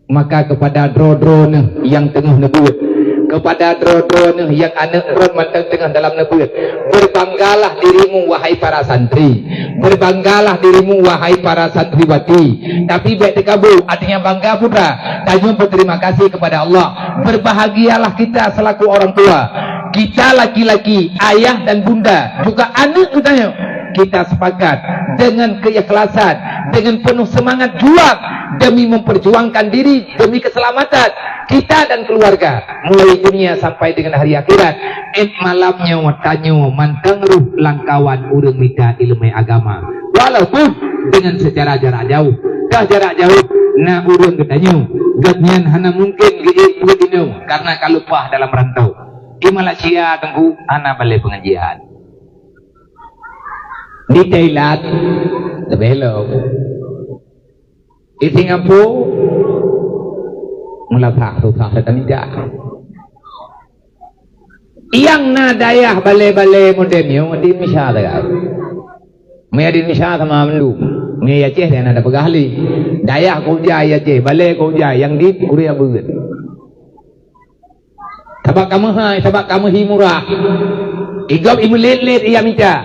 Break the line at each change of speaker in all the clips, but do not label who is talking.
Maka kepada dro-drone yang tengah nebut, kepada dro-drone yang anak drone mantang tengah dalam nebut, berbanggalah dirimu wahai para santri, berbanggalah dirimu wahai para santriwati. Tapi baik terkabul, artinya bangga pula. Tanya berterima kasih kepada Allah. Berbahagialah kita selaku orang tua, kita laki-laki, ayah dan bunda, juga anak katanya. Kita sepakat dengan keikhlasan, dengan penuh semangat juang demi memperjuangkan diri demi keselamatan kita dan keluarga mulai dunia sampai dengan hari akhirat. Malamnya watanyo manteng ruh langkawan urang mita ilmu agama walaupun dengan secara jarak jauh. Dah jarak jauh na urang getanyo gatnyan hana mungkin geudino karena kalupah dalam rantau. Di Malaysia tengku ana balai pengajian. Di Thailand sebelum di Singapura mula tak tidak yang nadayah balai-balai modernnya di Indonesia tak Maya di Indonesia sama mendu Maya Aceh dan ada pegahli dayah kerja Aceh balai kerja yang di Korea begitu sebab kamu hai sebab kamu himurah igap imu let-let ia minta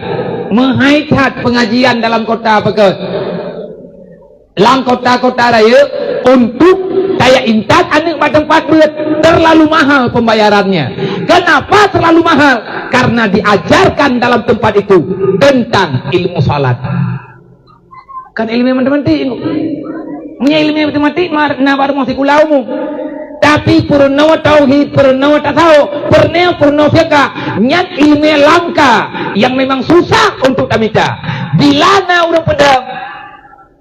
menghaitat pengajian dalam kota pekat dalam kota-kota raya untuk kayak intat anak pada tempat berat terlalu mahal pembayarannya. Kenapa terlalu mahal? Karena diajarkan dalam tempat itu tentang ilmu salat. Kan ilmu matematik punya ilmu matematik mana baru masih kulaumu. Tapi purnawa tauhid, purnawa tasawuf, purnawa fiqh, nyat ilmu langka yang memang susah untuk tamita. Bila na urang pedang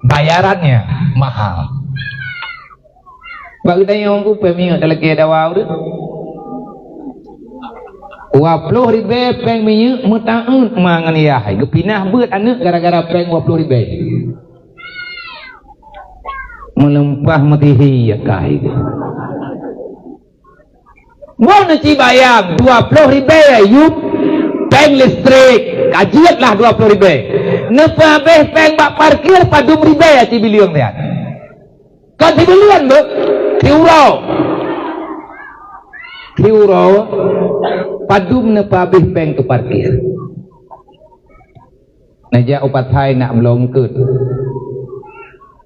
bayarannya mahal. Bagi tanya orang ku pemio dalam ke dawa urang. 20 ribu peng minyak mutaun mangan ya hai gepinah beut anak gara-gara peng 20 ribu. Melempah matihi ya kai. Mau nanti bayar 20 ribu yuk peng listrik kajiatlah 20 ribu nepa beh peng bak parkir padum ribu ya cibiliung lihat kan cibiliung bu tiuro padum nepa beh peng ke parkir najak upat hai nak melongkut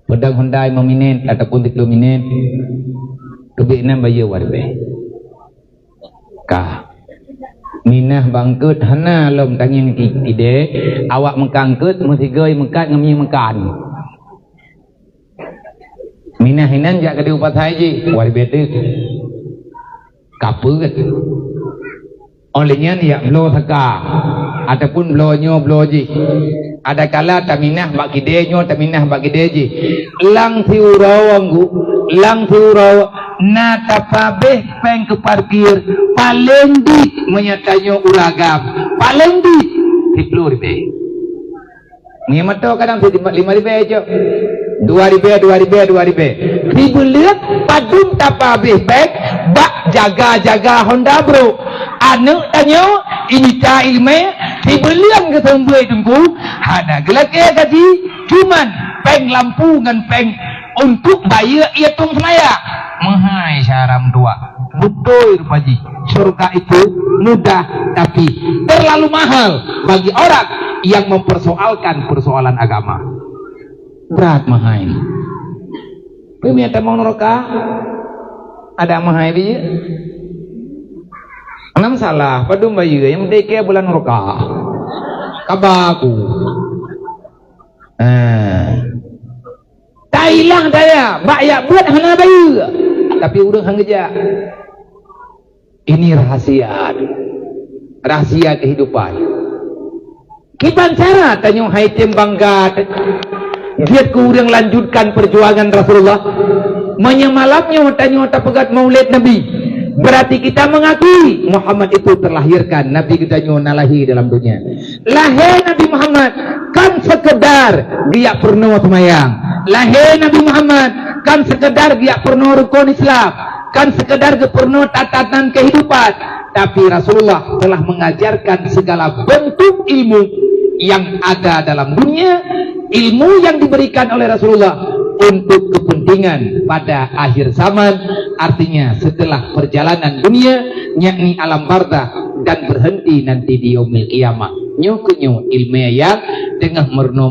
pedang Hyundai meminen ataupun tiklu minen kebiknan bayar warbe kah minah bangkut hana lom tanging ide awak mengkangkut mesti goi mengkat ngami mengkan minah hinan jak kadi upat haji wari betu kaput olehnya ya blo saka ataupun blojo ji ada kala taminah bak kide nyo taminah bak kide ji lang tiurawanggu lang tiuraw na tapabeh peng ke parkir paling di menyatanyo uragam paling di 10 ribu ngimato kadang 5 ribu aja 2 ribu ribu lihat padum tapabeh peng bak jaga Honda bro anu tanyo ini ta ilme dibelian ke tembuai tunggu ada gelake gaji cuman peng lampu ngan peng untuk bayar ia tung semaya mahai syaram tua betul paji surga itu mudah tapi terlalu mahal bagi orang yang mempersoalkan persoalan agama berat mahai pemiata mau neraka ada mahai dia enam salah padum bayu yang penting bulan neraka kabaku tailang daya bakyak buat hana bayu tapi urang hanggeja ini rahasia kehidupan kiban cara tanyo haitem bangga giat ku urang lanjutkan perjuangan Rasulullah menyemalamnya tanyo tapegat maulid Nabi berarti kita mengakui Muhammad itu terlahirkan Nabi kita nalahi dalam dunia lahir Nabi Muhammad kan sekedar dia purno semayang lahir Nabi Muhammad kan sekedar dia purno rukun Islam kan sekedar purno tatanan kehidupan tapi Rasulullah telah mengajarkan segala bentuk ilmu yang ada dalam dunia ilmu yang diberikan oleh Rasulullah untuk kepentingan kepentingan pada akhir zaman, artinya setelah perjalanan dunia, yakni alam barzakh, dan berhenti nanti di yaumil qiyamah. Nyo kenyo ilmiah yang tengah merno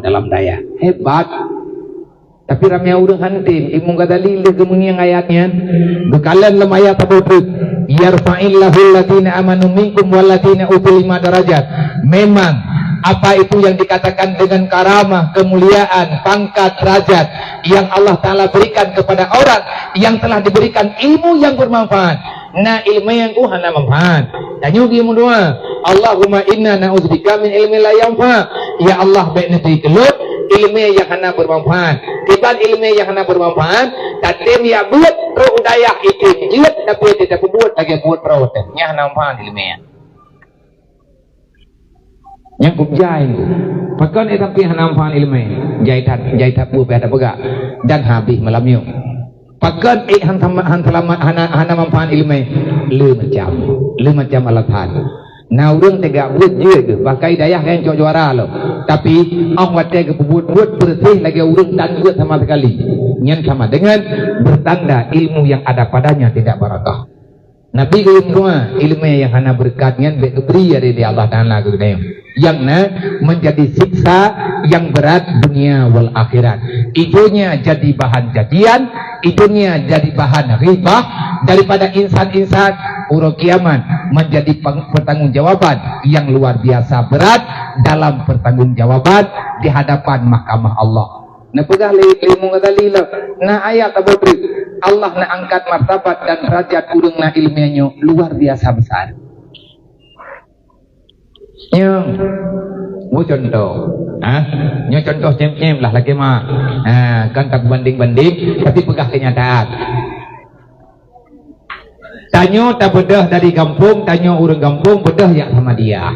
dalam daya hebat. Tapi ramai orang hantim ilmu gadalil gemengi yang ayatnya bekalan lam ayat tabudruk yarfa'illahu alladziina amanu minkum walladziina utul ilma darajat. Memang apa itu yang dikatakan dengan karamah, kemuliaan, pangkat, derajat yang Allah Ta'ala berikan kepada orang yang telah diberikan ilmu yang bermanfaat. Nah, ilmu yang hana manfaat. Dan yugi doa, Allahumma inna na'udzubika min ilmi la yanfa. Ya Allah, baik nanti kelut ilmu yang hana bermanfaat. Tiban ilmu yang hana bermanfaat, tatim ya buat pro udaya itu jiut tapi tidak buat lagi buat perawatan. Nya hana manfaat ilmu. Yang kubjai pakan itu tapi hana manfaat ilmu. Jaitat buat pada pegak dan habis malam yuk. Pakan hana manfaat ilmu lu macam alatan. Nah orang tegak buat je pakai daya yang juara lo. Tapi orang tegak buat bersih lagi orang dan buat sama sekali. Yang sama dengan bertanda ilmu yang ada padanya tidak barakah. Nabi semua ilmu yang hana berkatnya beri dari Allah Taala yang menjadi siksa yang berat dunia wal akhirat. Idunya jadi bahan cacian, idunya jadi bahan ribah daripada insan-insan uro kiamat menjadi pertanggungjawaban yang luar biasa berat dalam pertanggungjawaban di hadapan mahkamah Allah. Nah pegah ilmu ngadalila. Nah ayat abadri Allah na angkat martabat dan derajat urang na ilmiahnya luar biasa besar. Yang mau contoh, nyo contoh cem-cem lah lagi mah, kan tak banding-banding, tapi pegah kenyataan. Tanyo tak bedah dari kampung, tanyo orang kampung bedah ya sama dia.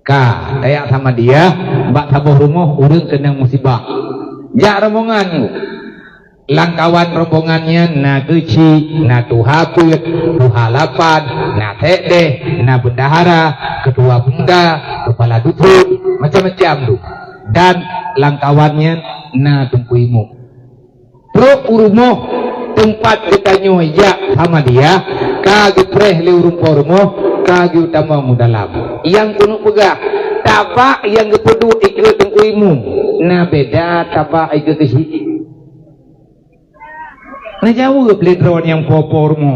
Tayak sama dia, bak tabuh rumah urang kena musibah. Ya rombongan, langkawan rombongannya na keci, na tuhaput, tuhalapan, na tekdeh, na bendahara, ketua benda, kepala dusun, macam-macam tu. Dan langkawannya na tungkuimu. Pro urumoh tempat ditanya ya sama dia, kagi preh le rumah kagi utama dalam. Yang kuno pegah tabak yang kepedu ikut tungkuimu. Na beda tabak ikut kesi. Nah jauh pledron yang popormu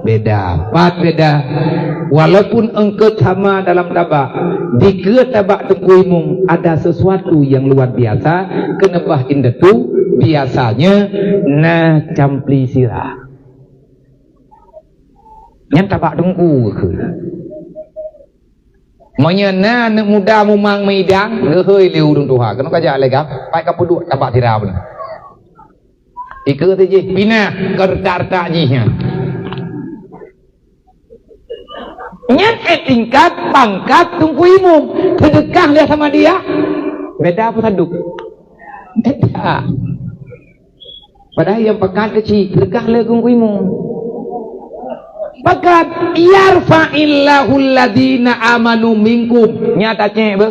beda, pat beda. Walaupun engkau sama dalam tabak, di ke tabak tengkuimu ada sesuatu yang luar biasa. Kenapa indah tu biasanya na campli sirah. Yang tabak tengku ke. Menyana nak muda mumang meidang, hei liu dung tuha. Kenapa kajak lagi? Pai kapuduk tabak sirah pun. Ikut saja bina kerta jinya. Nyat tingkat pangkat tungkuimu sedekah lihat sama dia beda apa saduk beda. Padahal yang pangkat kecil sedekah lihat tungkuimu pangkat yarfa'illahu alladziina amanu minkum nyatanya be.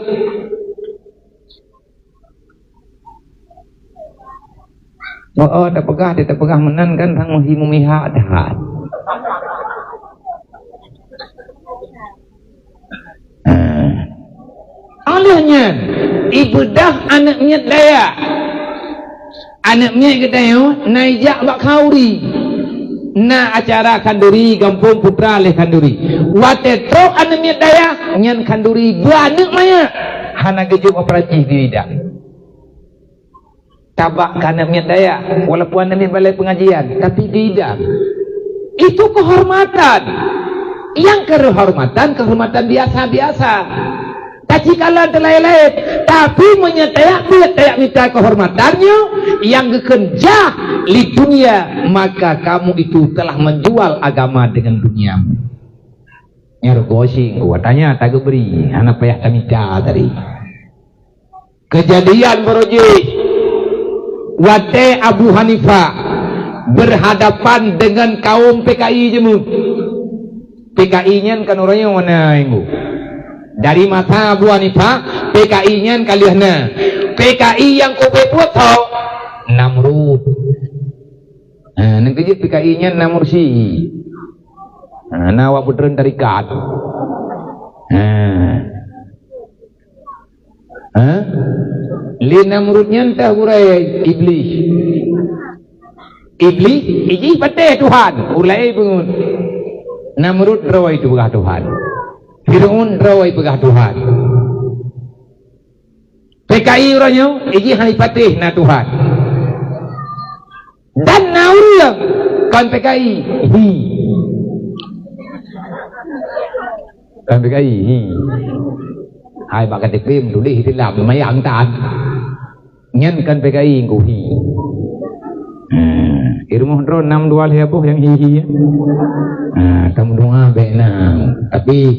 Oh, tak pegah menan kan tang muhimu miha dah. Alahnya ibadah anaknya daya. Anaknya kedaya naijak bak kauri. Na acara kanduri kampung putra leh kanduri. Wate tok anaknya daya nyan kanduri banyak maya. Hana gejuk operasi tidak. Tabak kanamnya daya walaupun anda balai pengajian tapi tidak itu kehormatan yang kehormatan biasa-biasa tapi kalau terlain tapi menyetayak minta kehormatannya yang kekenjah di dunia maka kamu itu telah menjual agama dengan duniamu. Nyarugosing kuatanya tak beri anak payah kami tadi kejadian beroji. Wate Abu Hanifah berhadapan dengan kaum PKI jemu. PKI-nya kan orangnya mana ini? Dari masa Abu Hanifah PKI-nya kalian PKI yang ku buat tau Namrud. Nanti je PKI nya Namursi. Nawa putren tarikat. Li Namrudnya entah gurai iblis. Iblis iji pate Tuhan. Ulai bangun. Namrud rawai itu begah Tuhan. Fir'aun rawai begah Tuhan. PKI orangnya iji hanipatih na Tuhan. Dan nauriyah kan PKI kan PKI hai bạn cái phim đủ đi thì làm mấy ăn tàn nhân kan PKI ngủ hi irmo ro 62 heboh yang hihi kamu doa benar tapi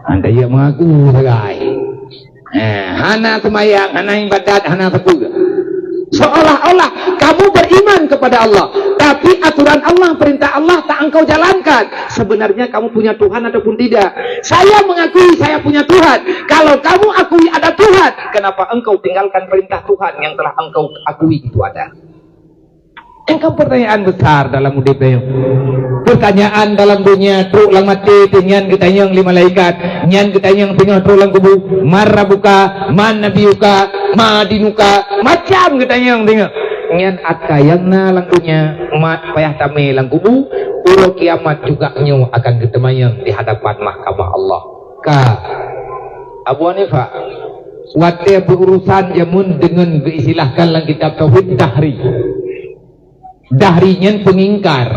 anda yang mengaku segai hana semayang hana ibadat hana sepuga seolah-olah kamu beriman kepada Allah, tapi aturan Allah, perintah Allah tak engkau jalankan. Sebenarnya kamu punya Tuhan ataupun tidak? Saya mengakui saya punya Tuhan. Kalau kamu akui ada Tuhan, kenapa engkau tinggalkan perintah Tuhan yang telah engkau akui itu ada? Engkau pertanyaan besar dalam hidup ini. Pertanyaan dalam dunia truk lang mati tinyan kita yang lima malaikat nyan kita yang tengah truk lang kubu marabuka man nabiuka madinuka macam kita yang tengah nyan atka yang na lang dunia mat payah tame lang kubu uro kiamat juga nyu akan ketemayang di hadapan mahkamah Allah. Ka Abu Hanifah wate berurusan jamun dengan diistilahkan lang kitab tauhid dahrinya pengingkar.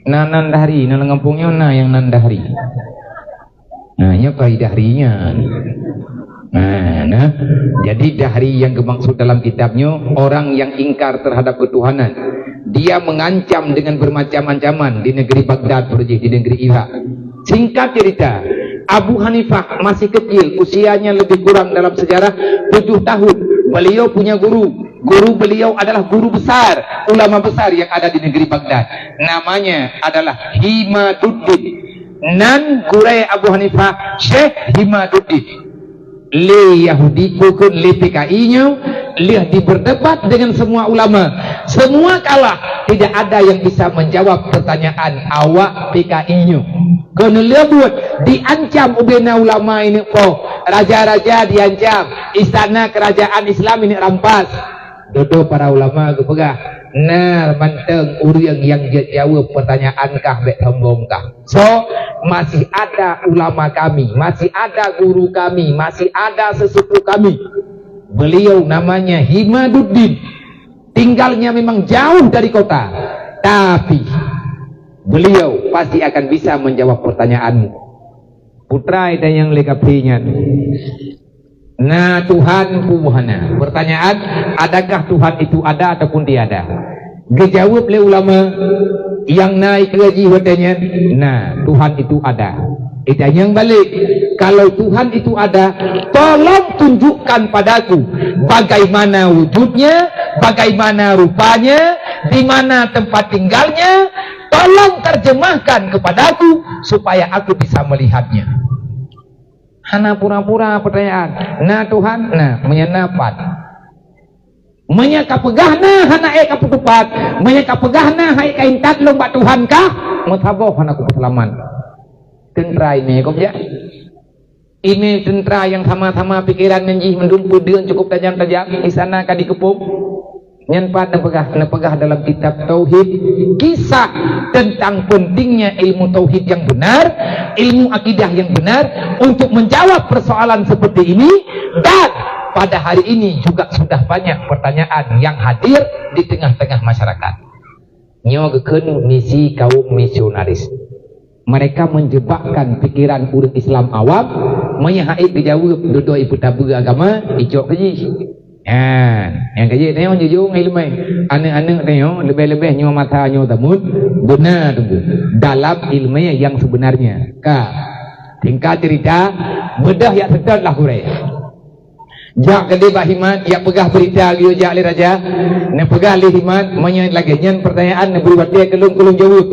Nan dahri, nan ngampungnya na yang nan dahri. Nya pai dahrinya. Jadi dahri yang dimaksud dalam kitabnya orang yang ingkar terhadap ketuhanan. Dia mengancam dengan bermacam ancaman di negeri Baghdad, di negeri Irak. Singkat cerita, Abu Hanifah masih kecil, usianya lebih kurang dalam sejarah 7 tahun. Beliau punya guru. Guru beliau adalah guru besar, ulama besar yang ada di negeri Baghdad. Namanya adalah Himaduddin. Nan gurai Abu Hanifah Syekh Himaduddin. Le Yahudi bukan le PKI-nya, le berdebat dengan semua ulama. Semua kalah, tidak ada yang bisa menjawab pertanyaan awak PKI-nya. Kena lebut diancam ubena ulama ini raja-raja diancam, istana kerajaan Islam ini rampas. Dodo para ulama kepegah manteng uriang yang jawab pertanyaan kah bek sombong kah. So masih ada ulama kami, masih ada guru kami, masih ada sesepuh kami. Beliau namanya Himaduddin. Tinggalnya memang jauh dari kota, tapi beliau pasti akan bisa menjawab pertanyaanmu. Putra ada yang lekapinya. Nah Tuhan puhana. Pertanyaan, adakah Tuhan itu ada ataupun tiada? Dijawab oleh ulama yang naik lagi katanya, nah Tuhan itu ada. Itu yang balik. Kalau Tuhan itu ada, tolong tunjukkan padaku bagaimana wujudnya, bagaimana rupanya, di mana tempat tinggalnya. Tolong terjemahkan kepadaku supaya aku bisa melihatnya. Hana pura-pura pertanyaan. Nah Tuhan, nah menyenapat. Menyaka pegahna hana eka putupat. Menyaka pegahna hai kain tatlong bak Tuhan kah? Mutaboh hana ku perselaman. Tentera ini kok ya. Ini tentera yang sama-sama pikiran menjih mendumpu dengan cukup tajam-tajam di sana kadi kepung. Nyanpat nepegah dalam kitab tauhid kisah tentang pentingnya ilmu tauhid yang benar, ilmu akidah yang benar untuk menjawab persoalan seperti ini. Dan pada hari ini juga sudah banyak pertanyaan yang hadir di tengah-tengah masyarakat. Nyogekeun misi kaum misionaris. Mereka menjebakkan pikiran urut Islam awam, menyahaik dijawab duduk ibu tabu agama icok keji. Yang kaji tengok jujur ilmu anak-anak tengok lebih-lebih nyo mata nyo tamut benar tunggu dalam ilmu yang sebenarnya. Tingkat cerita bedah yang sedar lah kurai. Jak gede bahiman ya pegah berita liu jak li raja ne pegah li himan menyait lagi nyen pertanyaan ne buat dia kelung jawab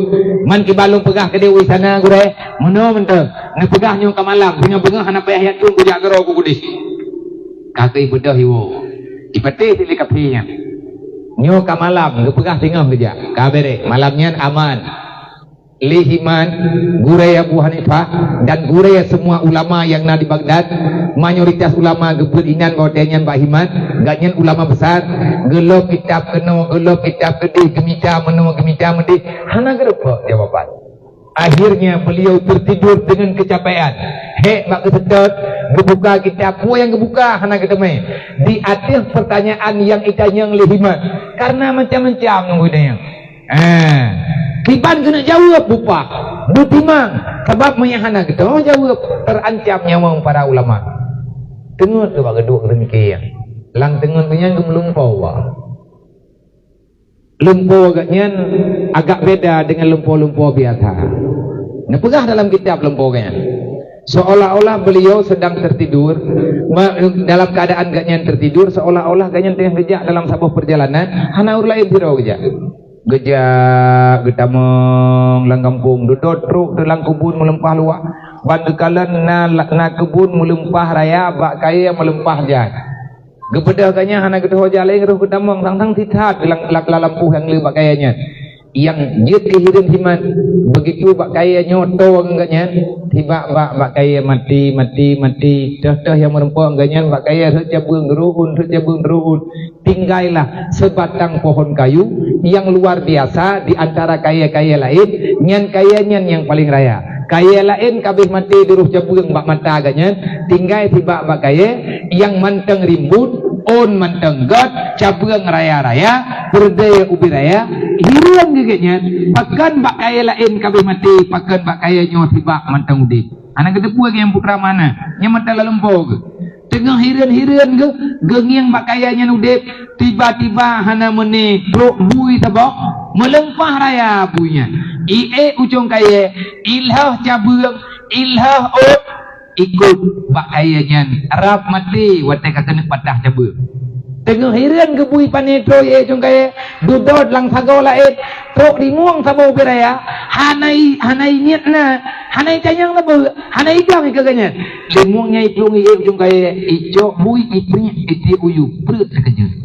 man ki balung pegah gede wi sana kurai mono menteng Nepegah nyo kamalam, bengah-bengah hana payah yatun ku jagaro ku kudis. Kaki bedah iwo. Ipati pilih kapinya. Nyo kamalam, nepegah tengah kerja. Kabere, malamnya aman. Lihiman, guraya Abu Hanifah dan guraya semua ulama yang ada di Baghdad, mayoritas ulama geberinan gotenyan Pak Himan, ganyan ulama besar, gelok kitab keno, gelok kitab gede, gemita meno, gemita medi, hana gerepa jawaban. Akhirnya beliau tertidur dengan kecapean. Mak kesedot, gebuka kitab, yang gebuka hana ketemu. Di atas pertanyaan yang itanya Lihiman, karena macam-macam nunggu dia. Kiban kena jawab bupa butimang sebab menyahana kita mau jawab terancam nyawa para ulama tengok tu bagi dua demikian lang tengok punya lumpau lumpau agaknya agak beda dengan lumpau-lumpau biasa. Nepegah dalam kitab lumpaunya seolah-olah beliau sedang tertidur dalam keadaan agaknya tertidur seolah-olah agaknya tengah gejak dalam sebuah perjalanan hana urlain biro gejak gejak getamong lang kampung duduk truk dalam kebun melempah luak bantu kalan na kebun melempah raya bak kaya melempah jan gebedah kanya hana gedoh jaleng roh getamong tang titat dalam lampu yang lebak kayanya yang jut kehidupan himan begitu bak kaya nyoto enggaknya tiba bak kaya mati dah yang merempah enggaknya bak kaya secabung gerun tinggailah sebatang pohon kayu yang luar biasa di antara kaya-kaya lain nyan kayanya yang paling raya kaya lain kabeh mati duruh cabung bak mata agaknya tinggai tiba bak kaya yang manteng rimbun on manteng god cabung raya-raya berdaya ubi raya hiruan gegenya pakan bak kaya lain kabeh mati pakan bak kaya nyo tiba manteng udi anak kedepu yang putra mana yang mata lalempau ke tengah hiran-hiran ke gengiang bak kayanya udip tiba-tiba hana meni truk bui tabok melempah raya buinya ujung kaya ilhah cabung ilhah ot ikut bak kayanya Arab mati watai kakena patah cabung tengah hiran ke bui panetro ujung kaya dudot lang sago lain truk dinguang sabo beraya hanai niatna hanai tanyang labu hanai idang ikaganya linguangnya iplung ujung kaya ijo bui iprinya iti uyu perut sekejut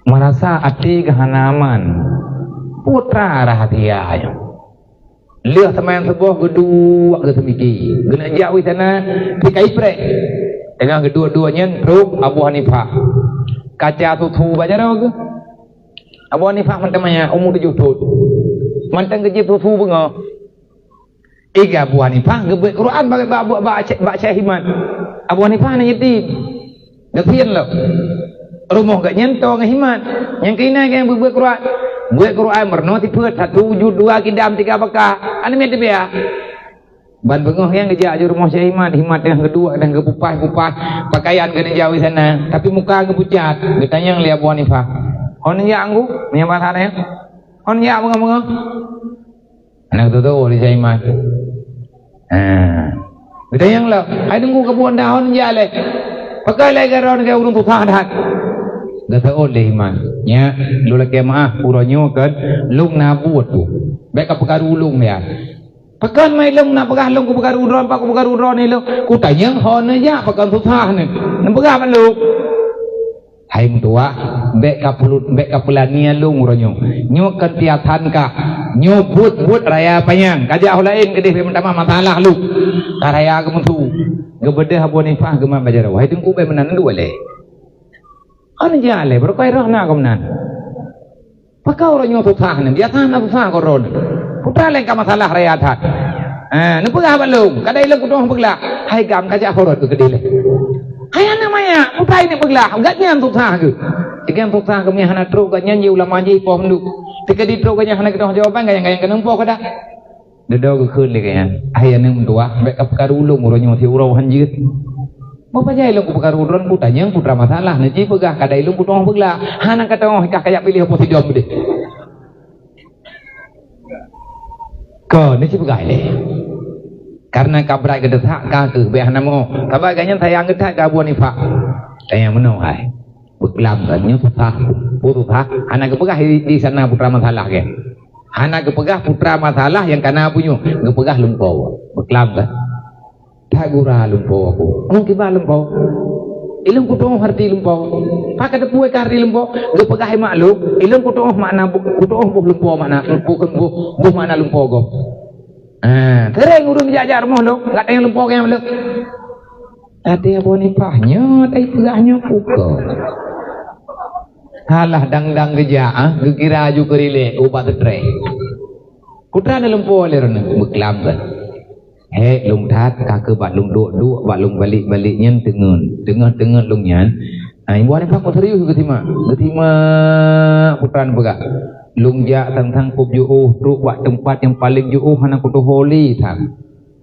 merasa hati kehanaman putra rahasia lihat sama yang sebuah gedua ke semiki gena jauh sana tikai prek dengan kedua-duanya truk Abu Hanifah kaca tutu baca ke Abu Hanifah mantamanya umur 7 tahun mantang kejip tutu bunga iga Abu Hanifah gebek Quran baca himan Abu Hanifah na yatim gafian lo rumah gak nyentuh ngehimat yang kena yang buat Quran merno tipet 1 wujud 2 kidam 3 bakah ane mete ya ban bengoh yang gejak di rumah saya himat yang kedua dan kepupas pakaian kena jauh sana tapi muka kepucat ditanya yang lihat Abu Hanifah on ya anggu menyamar sana on ya bunga anak tu di saya himat ditanya yang lah ayo tunggu kebuan daun ya le pakai lagi orang ke urung tukang dah gata oleh iman nya lu lagi maaf puronyo kan lung nabut tu baik apa karulung ya pakan mai lung na pagah lung ku pagaruron pa ku pagaruron ni lu ku tanyang hon ya pakan susah ni nan pagah man lu hai tua baik kapulania lung uronyo nyo kan tiatan ka nyo but raya panyang kaja lain gede mentama masalah lu karaya kemutu gebedah Abu Hanifah geman bajarau hai tungku be menan dua le an jale berkai rohna komnan pakau ronyo susah ni biasa na susah koron putra lain ka masalah raya that ne pagah balung kadai lu kudoh pagla hai gam kaja horot ke gede le hai ana maya putra ini pagla gatnya susah ke tiga susah ke mi hana tru gatnya ni ulama ji pom du tiga di tru gatnya hana kedoh jawaban gayang kenumpo kada dedo ke khun le kaya ai ane tua mek ka karulung ronyo ti urau hanjit mau pajai lu ku karulun ku tanyang putra masalah ne ji pagah kadai lu kudoh pagla hana katoh kaya pilih opo sidom de ko ni si pagah le karena kabrai gedesak ka ke be hana mo kabai ganyan sayang gedesak ka Abu Hanifah tanya meno hai beklam kan nyo susah anak ke pagah di sana putra masalah ke Anak kepegah putra masalah yang kana punya kepegah lumpau beklam kan tak gura lumpau aku mungkin ba lumpau ilmu kutoh harti lumpau pakai depue kari lumpau kepegah maklum ilmu kutoh makna kutoh lumpau makna bukan buh makna lumpau go tereng urung jajar moh lo enggak ada yang lumpau yang lo ada apa ni pahnya tai pegahnya pukul halah dang-dang geja kira aju kerile ubat tre kutra dalam pole rena beklam kan he lung that ka ke bat lung duk bat lung balik nyen tengah lung nyan ai buat apa kau serius ketima kutra begak lung ja tang pup juuh truk bat tempat yang paling juuh hana kutu holi thang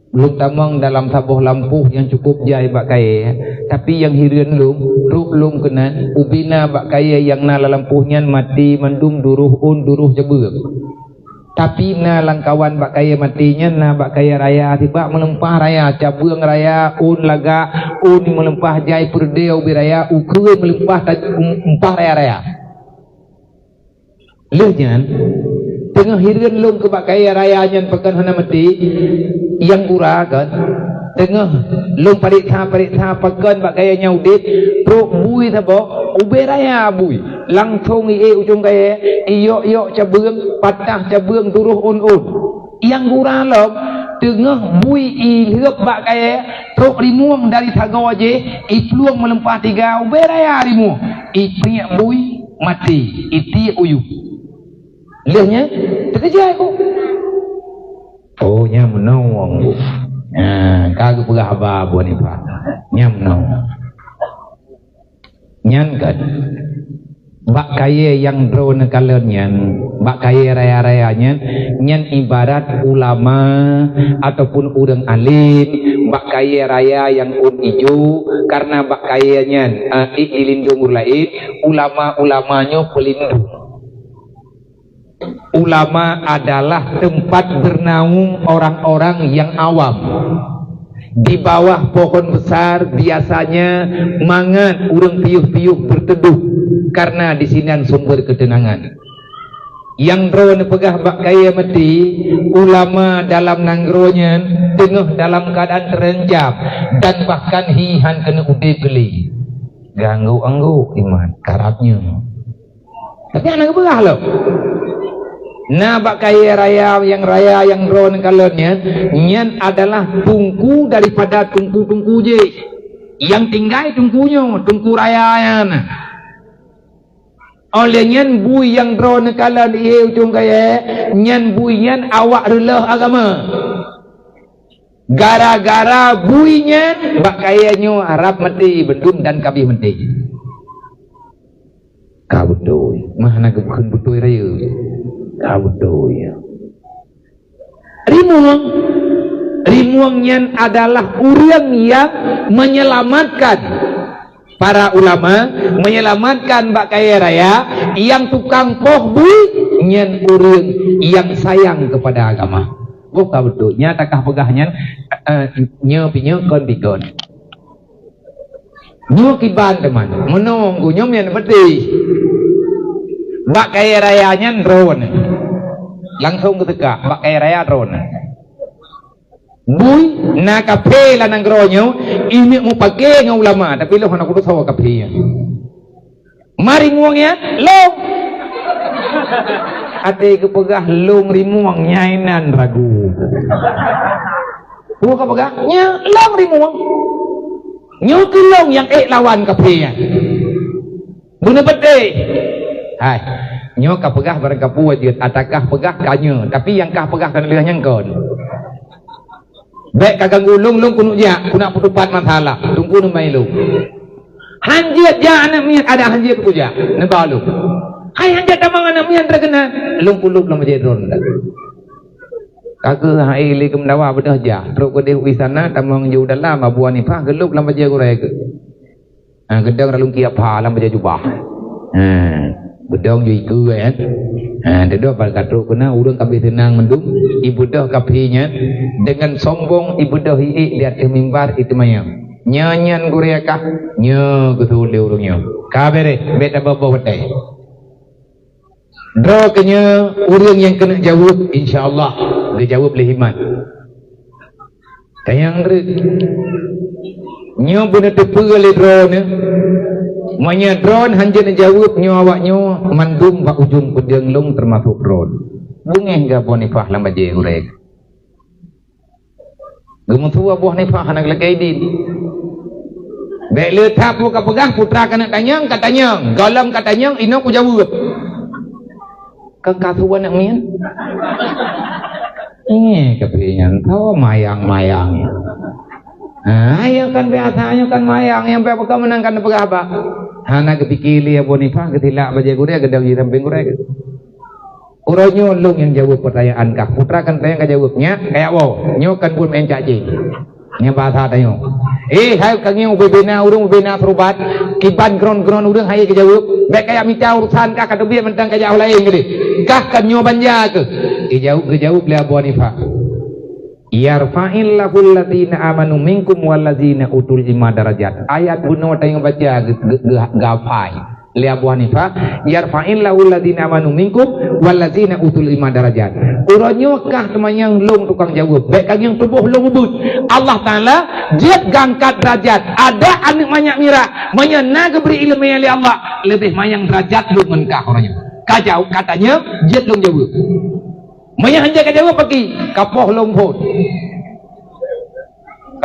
lung tamang dalam sabuh lampu yang cukup jai bak kaya tapi yang hirian lung kena ubina bak kaya yang nala lampuhnya mati mendum duruh jebuk tapi na langkawan bak kaya matinya na bak kaya raya tiba melempah raya cabung raya laga melempah jai perdeu biraya ukue melempah empah raya lehnya tengah hirian lung ke bak kaya raya nyan pekan hana mati yang gura kan tengah lung parikha pakan bak kaya nyaudit pro bui thabo uberaya bui langsung ujung kaya iyo cabung patah cabung duruh yang gura lom tengah bui hirup bak kaya pro rimuang dari thagaw je peluang melempah tiga uberaya rimuang priak bui mati iti uyu lehnya terkejut aku oh nyam menawang bu kagak pegah apa buat ni pak nyam menawang nyan kan bak kaya yang drone kalian nyan bak kaya raya nyan ibarat ulama ataupun udang alim bak kaya raya yang ijo karena bak kaya nyan ilindung lain ulamanya pelindung. Ulama adalah tempat bernaung orang-orang yang awam. Di bawah pohon besar biasanya mangan urang piuh-piuh berteduh karena di sini sumber ketenangan. Yang drone pegah bak kaya mati ulama dalam nanggronya tengah dalam keadaan terenjam dan bahkan hihan kena ude geli ganggu iman karapnya tapi anak pegah loh. Nah bak kaya raya yang drone kalonnya nyan adalah tungku daripada tungku je yang tinggal tungku raya na oleh nyan bui yang drone kalon ujung kaya nyan bui nyan awak relah agama gara-gara bui nyan bak kaya nyo harap mati bendum dan kabih mati kau betul mana kebukan betul raya betul ya. Rimuang adalah orang yang menyelamatkan para ulama, menyelamatkan bak kaya raya yang tukang pohbui nyan orang yang sayang kepada agama. Bukan betul. Nyatakah pegahnya nyo kon bikon. Nyo kiban teman. Menunggu nyo yang peti. Bak kaya rayanya drone. Langsung ketika bak kaya raya drone. Bui na kape la nang gronyo ini mo pake ng ulama tapi lo hana kudu sawa kape. Mari muangnya lo. Ate kepegah long rimuang nyainan ragu. Buka pegah nya long rimuang. Nyo kilong yang lawan kape nya. Buna pete. Hai, nyo ka pegah barang kapu wajud atakah pegah kanya tapi yang kah pegah kan leh nyangkon. Baik kagak gulung kuno ja kuna putupat masalah tunggu nemai lu. Hanjiat ja anak mian ada hanjiat puja nebalu. Hai hanjiat tamang anak mian terkena lung kuluk lama jedron dah. Kagak hai li kemdawa bedah ja teruk ke dewi sana tamang jauh dalam abuan ni pah geluk lama je gurai ke. Gedang ralung kia pa lama je jubah. Bedong ju iku kan. Dedo pada katruk kena urang kabeh tenang mendung ibu dah kapinya dengan sombong ibu dah di atas mimbar itu mayang. Nyanyan gureakah nyo betul urangnya. Kabere beta babo wetai. Dra kena orang yang kena jawab insya-Allah dia jawab leh iman. Tayang re. Nyo bener tepu le dra ne. Manya drone hanja na jawab nyo awak nyo mandum ba ujung pedang long termasuk drone. Bungeh ga bonifah lamba je urek. Gemutua buah nifah anak lakai din. Bek le thapu ka pegang putra kana tanyang katanya, galam katanya ino ku jawab. Kekatuan nak mian. Ini kepian tahu mayang-mayang. Ayo kan biasanya kan mayang yang peka menangkan pegah apa? Hana kepikili ya bonifah ketilak baja gure gedang di samping gure. Uronyo long yang jawab pertanyaan kah putra kan tanya jawabnya kayak wow nyo kan pun main caci. Nya bahasa tayo. Hai kangyo bebena urung bebena perubat kiban gron-gron urang hai ke jawab. Baik kayak minta urusan kah kada biar mentang kayak lain gede. Kah kan nyo banja ke. Jawab le bonifah. Yarfa'illahu alladziina amanu minkum walladzina utul ilma darajat. Ayat buno tayong baca gafai. Li Abu Hanifah, yarfa'illahu alladziina amanu minkum walladzina utul ilma darajat. Uronyo kah temayang long tukang jawab. Baik kang yang tubuh long ubud. Allah Taala dia gangkat derajat. Ada anak banyak mira, manyana geberi ilmu yang li Allah lebih mayang derajat lu menkah uronyo. Kajau katanya dia long jawab. Maya hanja ka jawab pergi kapoh lompot.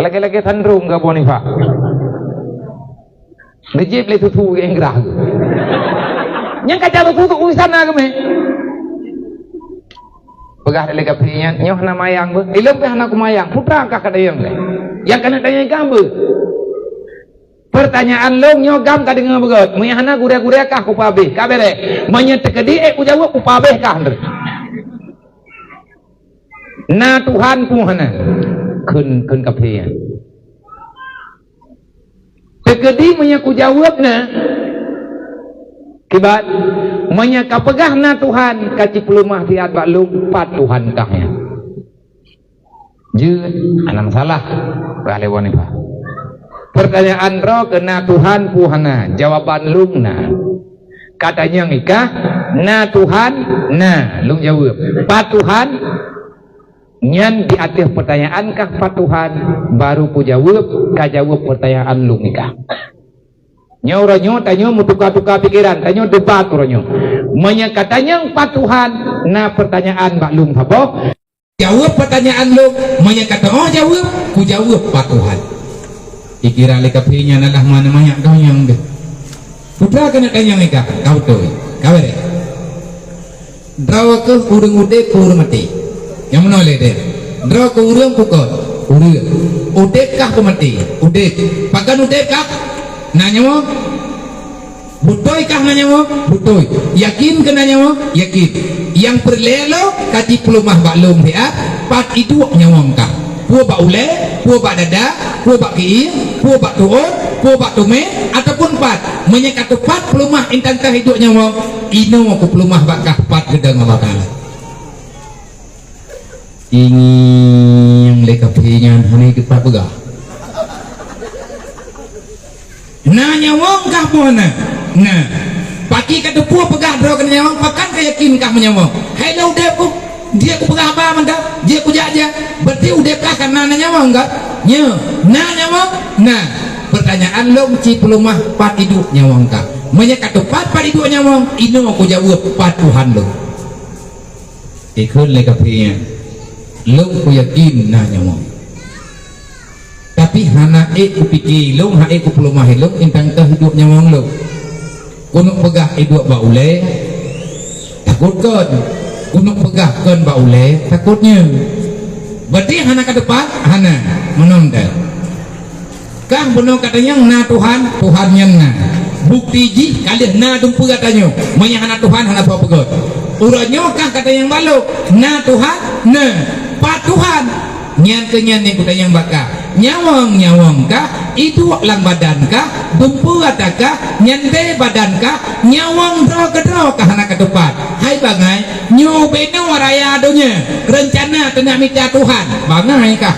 Lagi-lagi tandrung ka bonifah. Dijib le tutu yang gerah. Yang ka jawab tutu urusan na kami. Pegah le ka pinya nyoh na mayang be. Ilem pe hana ku mayang. Putra ka kadayang le. Yang kana tanya gambe. Pertanyaan long nyogam ka dengan begot. Maya hana gure-gure kah ku pabeh. Ka bere. Manya tekedi ku jawab ku pabeh kah ndre. Na Tuhan ku hana kun kapian. Tekedi menyaku jawab na kibat menyaka pegah na Tuhan kaci pelumah tiat baklum pat Tuhan kahnya. Jeut anam salah bale wanita. Pertanyaan ro kena Tuhan ku hana jawaban lungna. Katanya nikah na Tuhan na lung jawab pat Tuhan. Nyan di atas pertanyaan kah patuhan baru ku jawab ka jawab pertanyaan lu nikah. Nya uranyo tanyo mutuka-tuka pikiran tanyo debat uranyo. Manya katanya patuhan na pertanyaan baklum habo jawab pertanyaan lu manya kata oh jawab ku jawab patuhan. Dikira le kapinya nalah mana banyak kau yang deh. Putra kena tanya nikah kau tuh. Kau deh. Drawa ke urung ude kur mati. Yang menoleh dia dra ke urang pukul urang udek kah pemati udek pakan udek kah nanya mo butoy kah nanya mo butoy yakin ke nanya mo yakin yang perlelo kati pelumah baklum dia pat itu nyawang kah pua bak ule pua bak dada pua bak kiin pua bak tuon pua bak tume ataupun pat menyekat pat pelumah intan kah hidup nyawang ino aku pelumah bakah pat gedang bakal ingin leka penyan hani kita pegah. Nanya wong kah mana? Nah, pagi kata puah pegah bro kena nyawang pakan keyakin kah menyawang. Hello deku, dia ku pegah apa manda? Dia ku jaja. Berarti udah kah karena nanya wong enggak? Nya, nanya wong. Nah, pertanyaan lo ci pelumah pat hidup nyawang kah? Menyekat pat hidup nyawang. Ino aku jawab pat Tuhan lo. Ikut leka penyan. Long ku yakin nanya mo tapi hana ku pikir long ha ku pelumah long intang ke hidupnya mong long kuno pegah hidup ba ule takut kan kuno pegah kan ba ule takutnya berarti hana ke depan hana menonton kah benar katanya na Tuhan Tuhan yang na bukti ji kalian na dumpu katanya manya hana Tuhan hana apa pegot uranyo kah kata yang balok na Tuhan na Pak Tuhan nyan kenyan yang kutanya baka nyawang kah itu lang badan kah dumpu kah nyande badan kah nyawang dro kedro kah anak ketupat hai bangai nyobeno waraya adonya rencana kena minta Tuhan bangai kah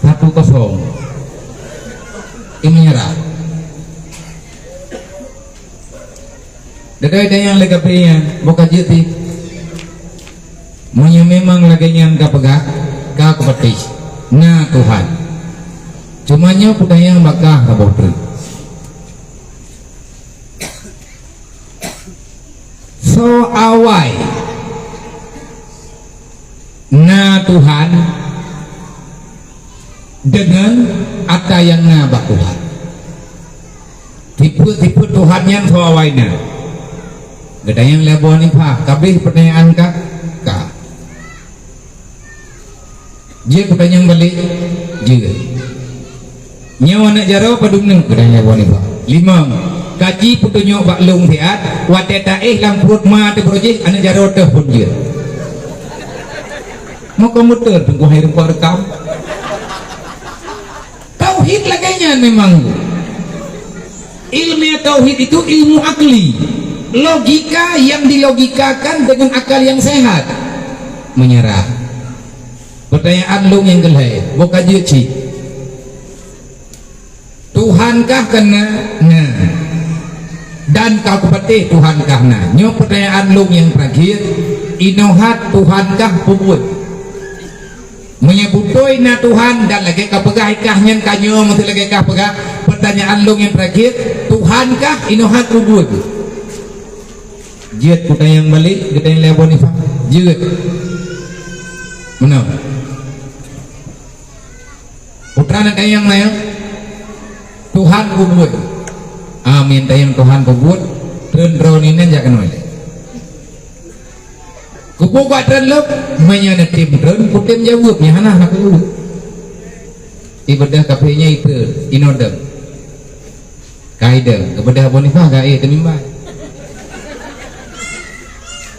1-0 ini menyerah
Dadai yang legapian boka jeti. Monya memang laganya kapagak ka kepetis. Na Tuhan. Cumanya putayang bakah kabotri. So awai. Na Tuhan dengan ada yang nabak Tuhan. Tipe-tipe Tuhan yang so awainya. Gada yang lebon ni pak, kabeh pertanyaan kak. Dia pertanyaan balik, dia. Nyawa nak jaro padung neng, gada yang lebon ni pak. 5. Kaji petunjuk bak long tiat, wateta lang perut ma te projek, anak jaro te pun dia. Mau komuter, tunggu hari rupa rekam. Tauhid laganya memang. Ilmu tauhid itu ilmu akli. Logika yang dilogikakan dengan akal yang sehat. Menyerah. Pertanyaan lu yang gelai, bukan juci. Tuhankah kena? Nah. Dan kau kupati Tuhankah nah. Nyo pertanyaan lu yang terakhir, inohat Tuhankah puput. Menyebutoi na Tuhan dan lagi kapegah ikahnya kanyo mesti lagi kapegah. Pertanyaan lu yang terakhir, Tuhankah inohat puput. Jid kita yang balik, kita yang lebon ifak. Jid. Mana? Putra nak yang mana? Tuhan kubut. Amin tayang Tuhan kubut. Tren drone jangan oleh. Kubut buat tren lep, menyana tim tren, putim jawab nyana nak dulu. Ibadah kafenya itu inodem. Kaidem, kepada bonifah gai temimbai.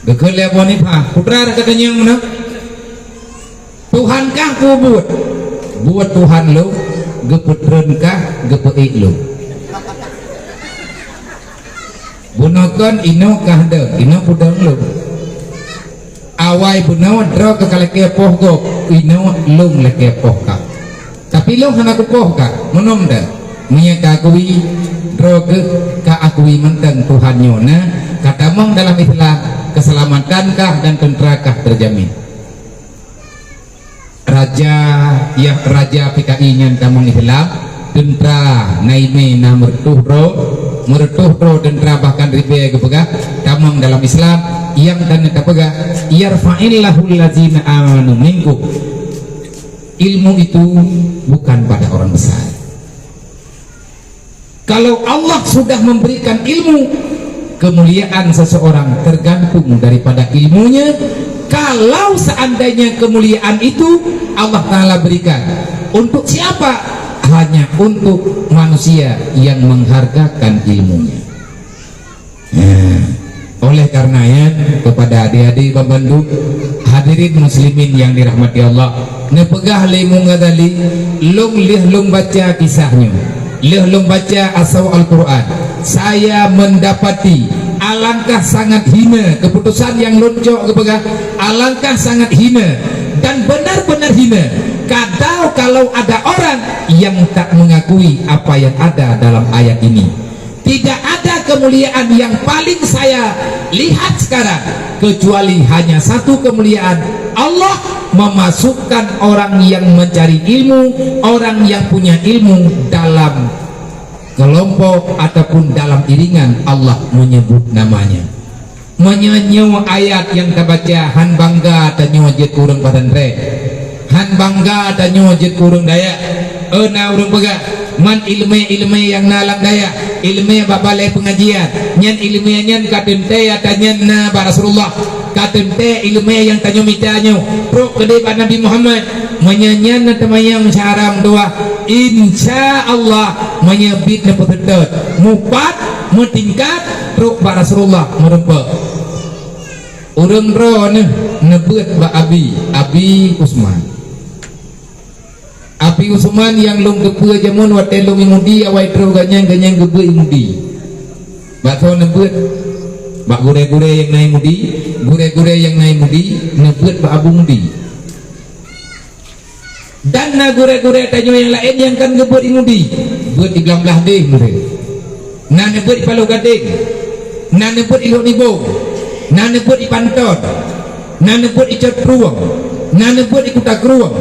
Bekerja bonifah, putra katanya yang mana? Tuhankah kubut? Buat Tuhan lo, geputrankah gepuik lo? Bunokan ino kahde, ino pudang lo. Awai bunawan draw ke kalekepoh go, ino lung lekepoh ka. Tapi lo hana kupoh ka, menom dah. Menyakakui draw ke kaakui mentang Tuhan nyona. Kata mong dalam Islam keselamatankah dan tenterakah terjamin. Raja PKI nya tamong Islam tentera naime na mertuhro tentera bahkan ribe kepegah tamong dalam Islam yang dan kepegah yarfa'illahul ladzina amanu minkum. Ilmu itu bukan pada orang besar. Kalau Allah sudah memberikan ilmu, kemuliaan seseorang tergantung daripada ilmunya. Kalau seandainya kemuliaan itu Allah Ta'ala berikan untuk siapa? Hanya untuk manusia yang menghargakan ilmunya. Oleh karenanya kepada adik-adik pembantu hadirin muslimin yang dirahmati Allah, nepegah limu ngadali lung baca kisahnya, lung baca asal Al-Quran. Saya mendapati alangkah sangat hina keputusan yang loncok kepegah, alangkah sangat hina dan benar-benar hina kalau ada orang yang tak mengakui apa yang ada dalam ayat ini. Tidak ada kemuliaan yang paling saya lihat sekarang kecuali hanya satu kemuliaan. Allah memasukkan orang yang mencari ilmu, orang yang punya ilmu dalam kelompok ataupun dalam iringan. Allah menyebut namanya, menyanyi ayat yang terbaca, han bangga tanyo jet kurang padanre, han bangga tanyo jet kurang daya, na urang pega man ilmu yang nalang daya, ilmu babale pengajian, nyan ilmu nyan kadente atanyan na Rasulullah, kadente ilmu yang tanyo mitanyo pro kede Nabi Muhammad menyanyian na tamayang syaram doa insya Allah menyebit na petetet mupat mutingkat pro Rasulullah merempe urang ro nebet ba Abi Usman yang lung kepe jamun wate lung imudi awai tro ganyang gebe imudi bakso nebet bak gure-gure yang naik mudi nebet ba Abu Mudi dan na gure-gure tanyo yang lain yang kan gebet imudi buat di belah deh mure na nebet palu gading nana put ilok nibo, nana put ipanton, nana put icot ruang, nana put ikutak ruang,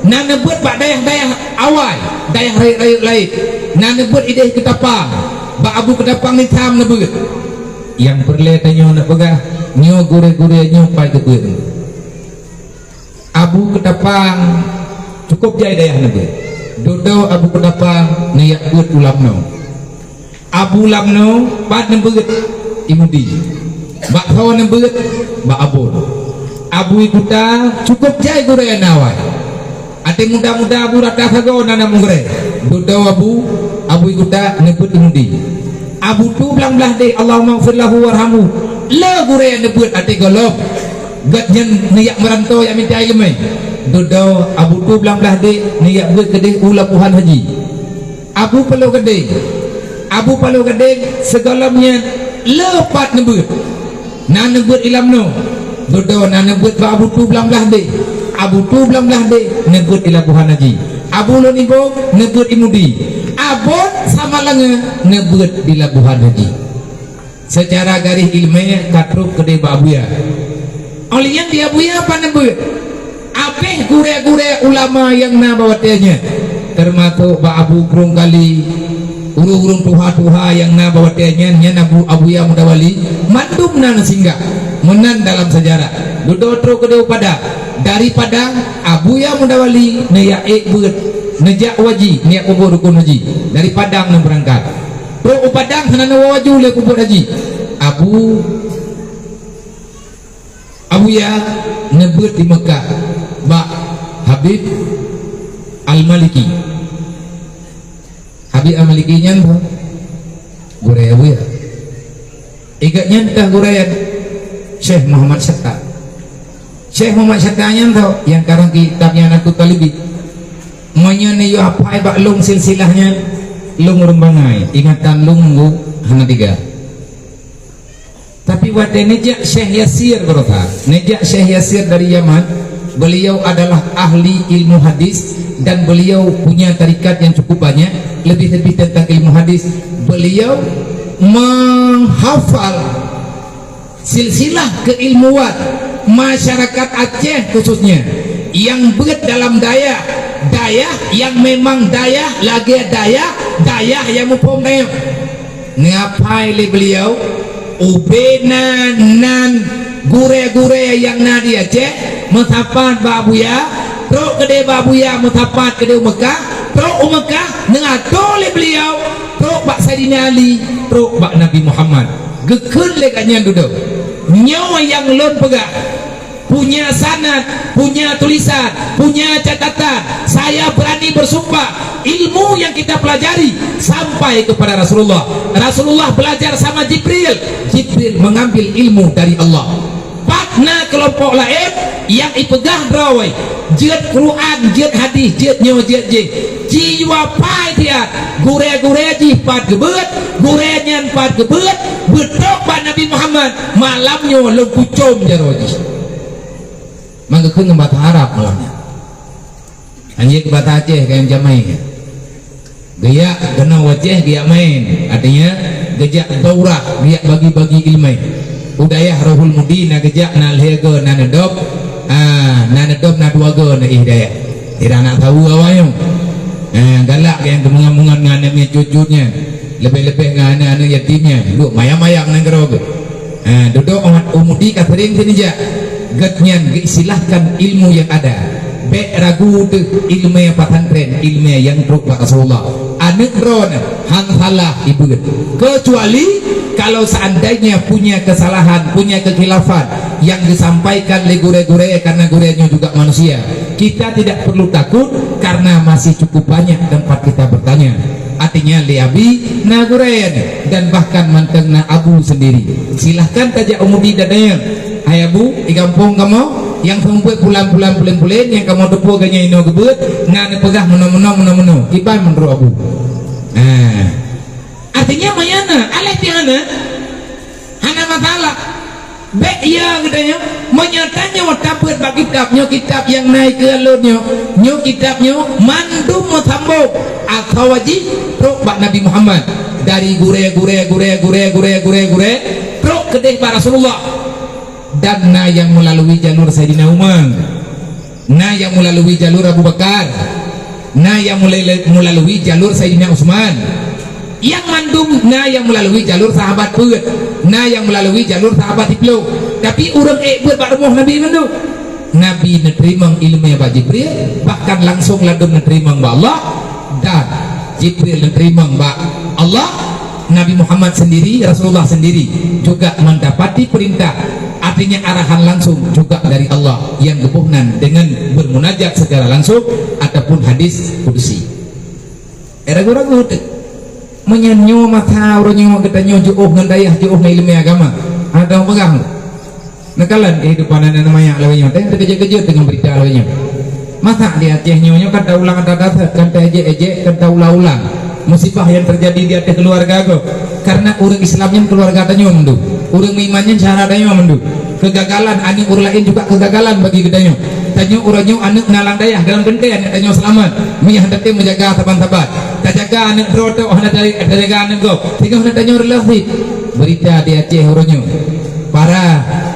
nana put bak dayah-dayah awal, dayah rayut-rayut lain, nana put ideh ketapang, bak abu ketapang ni tam na beut. Yang perle tanyo nak pegah, nyo gure-gure nyo pai ke beut. Abu ketapang cukup jai dayah na beut. Dodo abu ketapang niat beut ulam no. Abu lamno pat na beut imudi. Bak hawa na beut bak abon. Abu ikuta cukup jai gure nawai. Ate muda-muda abu rata sago nana mugre. Dodo abu ikuta na beut imudi. Abu tu belang-belah deh Allahumma gfir lahu warhamu. Le gure na beut ate golop. Gat nyen niat merantau yang minta ilmu. Dodo abu tu belang-belah deh niat beut kedeh ulapuhan haji. Abu perlu kedeh. Abu palu kedeng segalamnya lepat nebut na nebut ilam no dodo na nebut ba abu tu belang-belah de abu tu belang-belah de nebut ilabuhan haji abu lo nibo nebut imudi abon sama langa nebut ilabuhan haji secara garis ilmiah katruk kedeng ba abuya olian dia abuya apa nebut apeh gure-gure ulama yang na bawatnya termasuk ba abu kurung kali urung-urung tuha-tuha yang na bawa tianya abuya mudawali mandum na singgah menan dalam sejarah dudotro kedeu pada daripada abuya mudawali neya beut nejak waji niat kubur rukun haji dari Padang na berangkat pro Padang hanana waju le kubur haji abuya nebut di Mekah ba Habib Al-Maliki Habib Al-Maliki nyan tu guraya buya ikat nyan dah guraya Syekh Muhammad Syatta nyan tu yang karang kitabnya Natu Talibi menyane yo apa bak lung silsilahnya lung rembangai ingatan lung hana 3 tapi wate nejak Syekh Yasir berkata nejak Syekh Yasir dari Yaman beliau adalah ahli ilmu hadis dan beliau punya tarikat yang cukup banyak lebih-lebih tentang ilmu hadis beliau menghafal silsilah keilmuan masyarakat Aceh khususnya yang berat dalam daya yang memang daya lagi daya yang mupom daya ngapai le beliau ubena nan gure-gure yang nadi Aceh mentapat babuya pro kede babuya mentapat kede Mekah pro Mekah nengato le beliau pro bak Sayyidina Ali pro bak Nabi Muhammad gekun le kanya duduk nyawa yang lon pegah punya sanad punya tulisan punya catatan saya berani bersumpah ilmu yang kita pelajari sampai kepada Rasulullah belajar sama Jibril mengambil ilmu dari Allah patna kelompok lain yang ipegah drawai jid Quran jid hadis jid nyawa jid jiwa pai dia gure-gure jipat gebet gure nyan pat gebet betok pak Nabi Muhammad malamnya lengkucom jaroji mangga keun bahasa Arab malamnya hanya ke bahasa Aceh kayak jamai gaya kena wajah gaya main artinya gejak daurah gaya bagi-bagi ilmu budaya rohul mudina gejak na lehega na nedop na duaga na hidayah tidak nak tahu awalnya galak yang kemungan-mungan ngananya cucunya lebih-lebih ngananya yatimnya duduk mayang-mayang nang geroge duduk umudi kasering sini ja gatnyan silahkan ilmu yang ada be ragu tu ilmu yang pesantren ilmu yang truk Rasulullah anak ron hang salah ibu kecuali kalau seandainya punya kesalahan punya kekhilafan yang disampaikan oleh gure-gure karena gurenya juga manusia kita tidak perlu takut karena masih cukup banyak tempat kita bertanya artinya liabi na gurean dan bahkan manteng na abu sendiri silahkan tajak umudi dadanya hai abu di kampung kamu yang sampai pulang-pulang yang kamu depo ganya ino gebet ngane pegah meno iban menurut abu artinya mayana alih tiana hana masalah baik ya katanya menyatanya watapet bagi kitab yang naik ke alurnya kitabnya mandum mutambok atau wajib pro bak Nabi Muhammad dari gure kedeh pak Rasulullah, dan na yang melalui jalur Sayyidina Umar, na yang melalui jalur Abu Bakar, na yang melalui jalur Sayyidina Utsman, yang mandum na yang melalui jalur sahabat pun, na yang melalui jalur sahabat Ibnu. Tapi orang buat pak rumah Nabi mandum, Nabi menerima ilmu yang Pak Jibril, bahkan langsung ladum menerima Mbak Allah, dan Jibril menerima Mbak Allah. Nabi Muhammad sendiri, Rasulullah sendiri juga mendapati perintah, artinya arahan langsung juga dari Allah yang gepuhnan dengan bermunajat secara langsung ataupun hadis kudusi. Ragu-ragu menyanyo mata orangnya katanya jauh ngandayah jauh ilmu agama ada pegang nekalan kehidupan anak namanya lawannya teh terkejut-kejut dengan berita lawannya masa di Aceh nyonya kata ulang kata ejek kata ulang musibah yang terjadi di atas keluarga go karena orang Islamnya keluarga tanya mendu orang imannya cara tanya mendu kegagalan anak orang lain juga kegagalan bagi kita tanya orangnya anak nalang dayah dalam genteng anak tanya selamat miyah hati menjaga saban-saban tak jaga anak roto anak dari jaga anak go tinggal anak tanya relasi berita di Aceh orangnya para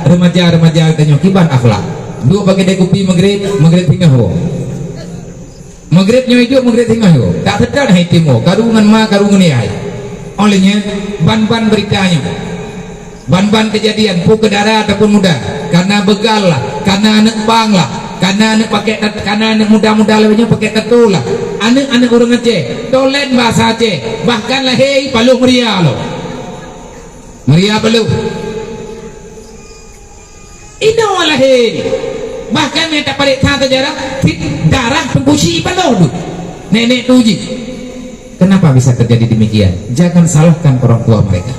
remaja-remaja tanya kiban akhlak dua bagi dekupi maghrib tinggal ho maghrib nyo hidup maghrib tinggal ho tak sedar hai timo karungan ma karungan ai olehnya ban-ban beritanya ban-ban kejadian pu kedara ataupun muda karena begal lah karena anak pang lah karena anak pakai karena anak muda-muda lainnya pakai tattoo lah anak-anak orang Aceh tolen bahasa Aceh bahkan lah hei palu meria lo meria palu ini walah hei bahkan minta parik tata jarak darah pembusi palu nenek tuji. Kenapa bisa terjadi demikian? Jangan salahkan orang tua mereka.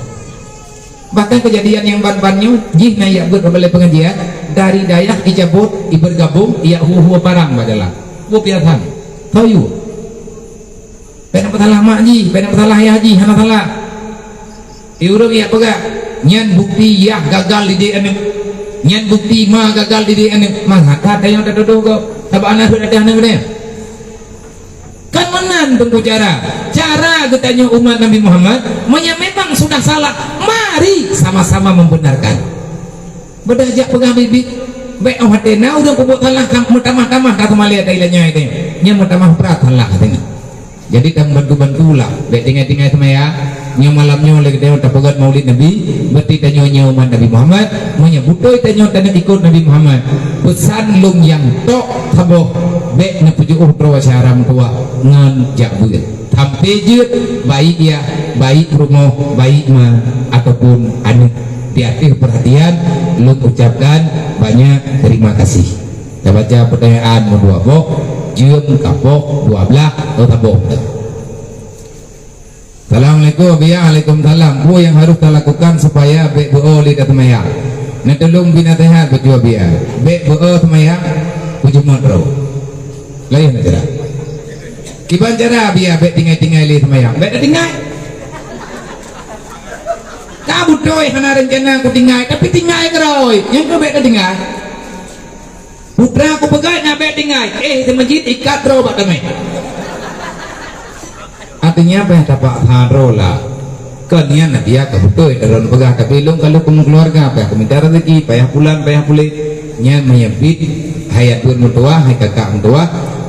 Bahkan kejadian yang ban-bannya jihna ya berbalik pengajian dari dayak ijabut bergabung ya huwa parang badalah bu piatan tahu penang petalah mak ji penang petalah ya ji hana salah iurung ya pega nyan bukti ya gagal di DNA nyan bukti ma gagal di DNA mah kata yang terdodo kok sabak anak sudah ada anak kan menan tunggu cara katanya umat Nabi Muhammad memang sudah salah mari sama-sama membenarkan berdajak pegang bibit baik awatena udah pupuk salah kamu tamah-tamah kata malia tailanya itu nya tamah berat salah katanya jadi kamu bantu-bantu lah baik tinggal-tinggal sama ya nya malamnya oleh kita tapagat maulid Nabi berarti tanya umat Nabi Muhammad menyebutoi tanya ikut Nabi Muhammad pesan lung yang tok taboh baik na pujuh prawasaram tua ngan jabut sampai jut baik ya baik rumah baik ma ataupun anak diatif perhatian lu ucapkan banyak terima kasih. Kita baca pertanyaan dua bok jum kapok 12 atau tabok. Assalamualaikum ya Waalaikumsalam. Bu yang harus kita lakukan supaya BBO lidah temaya netulung binatehat berdua biar BBO temaya ujung modro lain aja kiban cara biar bek tinggal-tinggal lidah temaya bek tinggal kamu doi hana rencana aku tinggal tapi tinggal keroi yang ke bek tinggal putra aku pegang bek tinggal di masjid ikat ro bak kami artinya apa yang dapat haro lah kalian nabi ya kebetul dalam pegang tapi long kalau kamu keluarga apa minta rezeki payah pulang payah pulih nya menyempit hayat mertua hay kakak mertua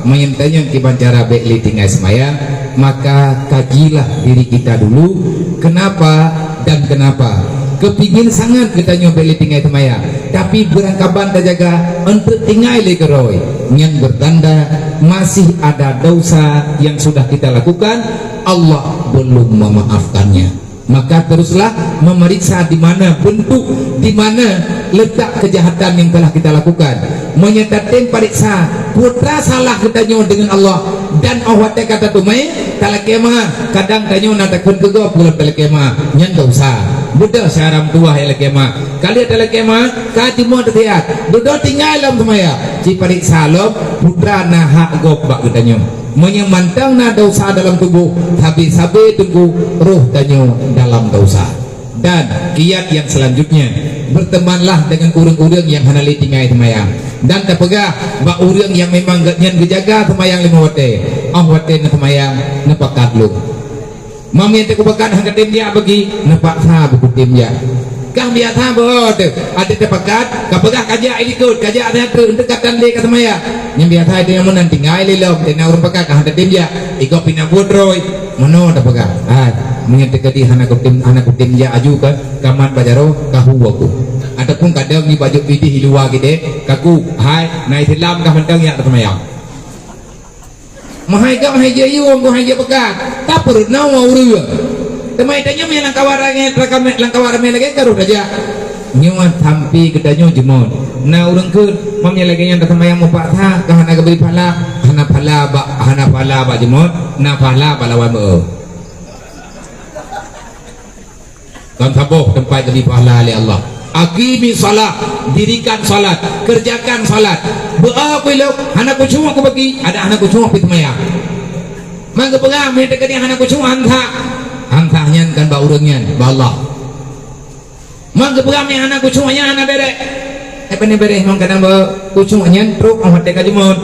menyentanya kiban cara bekli tinggal semaya maka kajilah diri kita dulu kenapa dan kenapa kepingin sangat kita nyobeli tinggal semaya tapi berangkapan terjaga untuk tinggal lagi roy yang bertanda masih ada dosa yang sudah kita lakukan Allah belum memaafkannya maka teruslah memeriksa di mana bentuk di mana letak kejahatan yang telah kita lakukan menyatakan periksa putra salah katanya dengan Allah dan awatnya kata tumai talakema kadang tanya natakun kego pulang talakema nyan dosa budak syaram tua talakema kali talakema kati mau terlihat budak tinggal dalam semaya si periksa lom putra nahak gobak katanya menyemantang na dosa dalam tubuh sabi-sabi tunggu roh tanyo dalam dosa dan kiat yang selanjutnya bertemanlah dengan urang-urang yang hanali tinggai semayang dan terpegah bak urang yang memang nyan gejaga semayang lima wate wate na semayang nepakat lu mami yang tekubakan hanggatim dia bagi nepaksa buku tim dia kah biasa bo tu ada tepakat kapagah kajak ikut kajak ada tu dekat dan le kata maya yang biasa itu yang menan tinggal lelom tena urang pakak kah ada tim ya iko pina budroy mono tepakat mengetika di anak kutim ya aju ke kaman bajaro kahu aku ataupun kadang ni baju putih luar gede kaku hai naik silam kah mentang ya kata maya mahai kau hai je yu ko hai je pakak tak perlu nawa uru temai tanya me langkawarame lagi karu aja nyuan tampi kedanyo jemon na urang ke mamnya lagi yang kata mayang mupak tha kahana ke beri pala hana pala ba jemon na pala balawan mo kan saboh tempat beri pahala oleh Allah aqimi salat dirikan salat kerjakan salat doa pelok hana ku cuma aku bagi ada anak ku cuma pit mayang mangga pegang me dekat anak ku cuma hantahnya kan ba urangnya ba Allah mang kepegang yang anak kucungnya anak bere pane bere mang kadang ba kucungnya truk ang hate ka jemon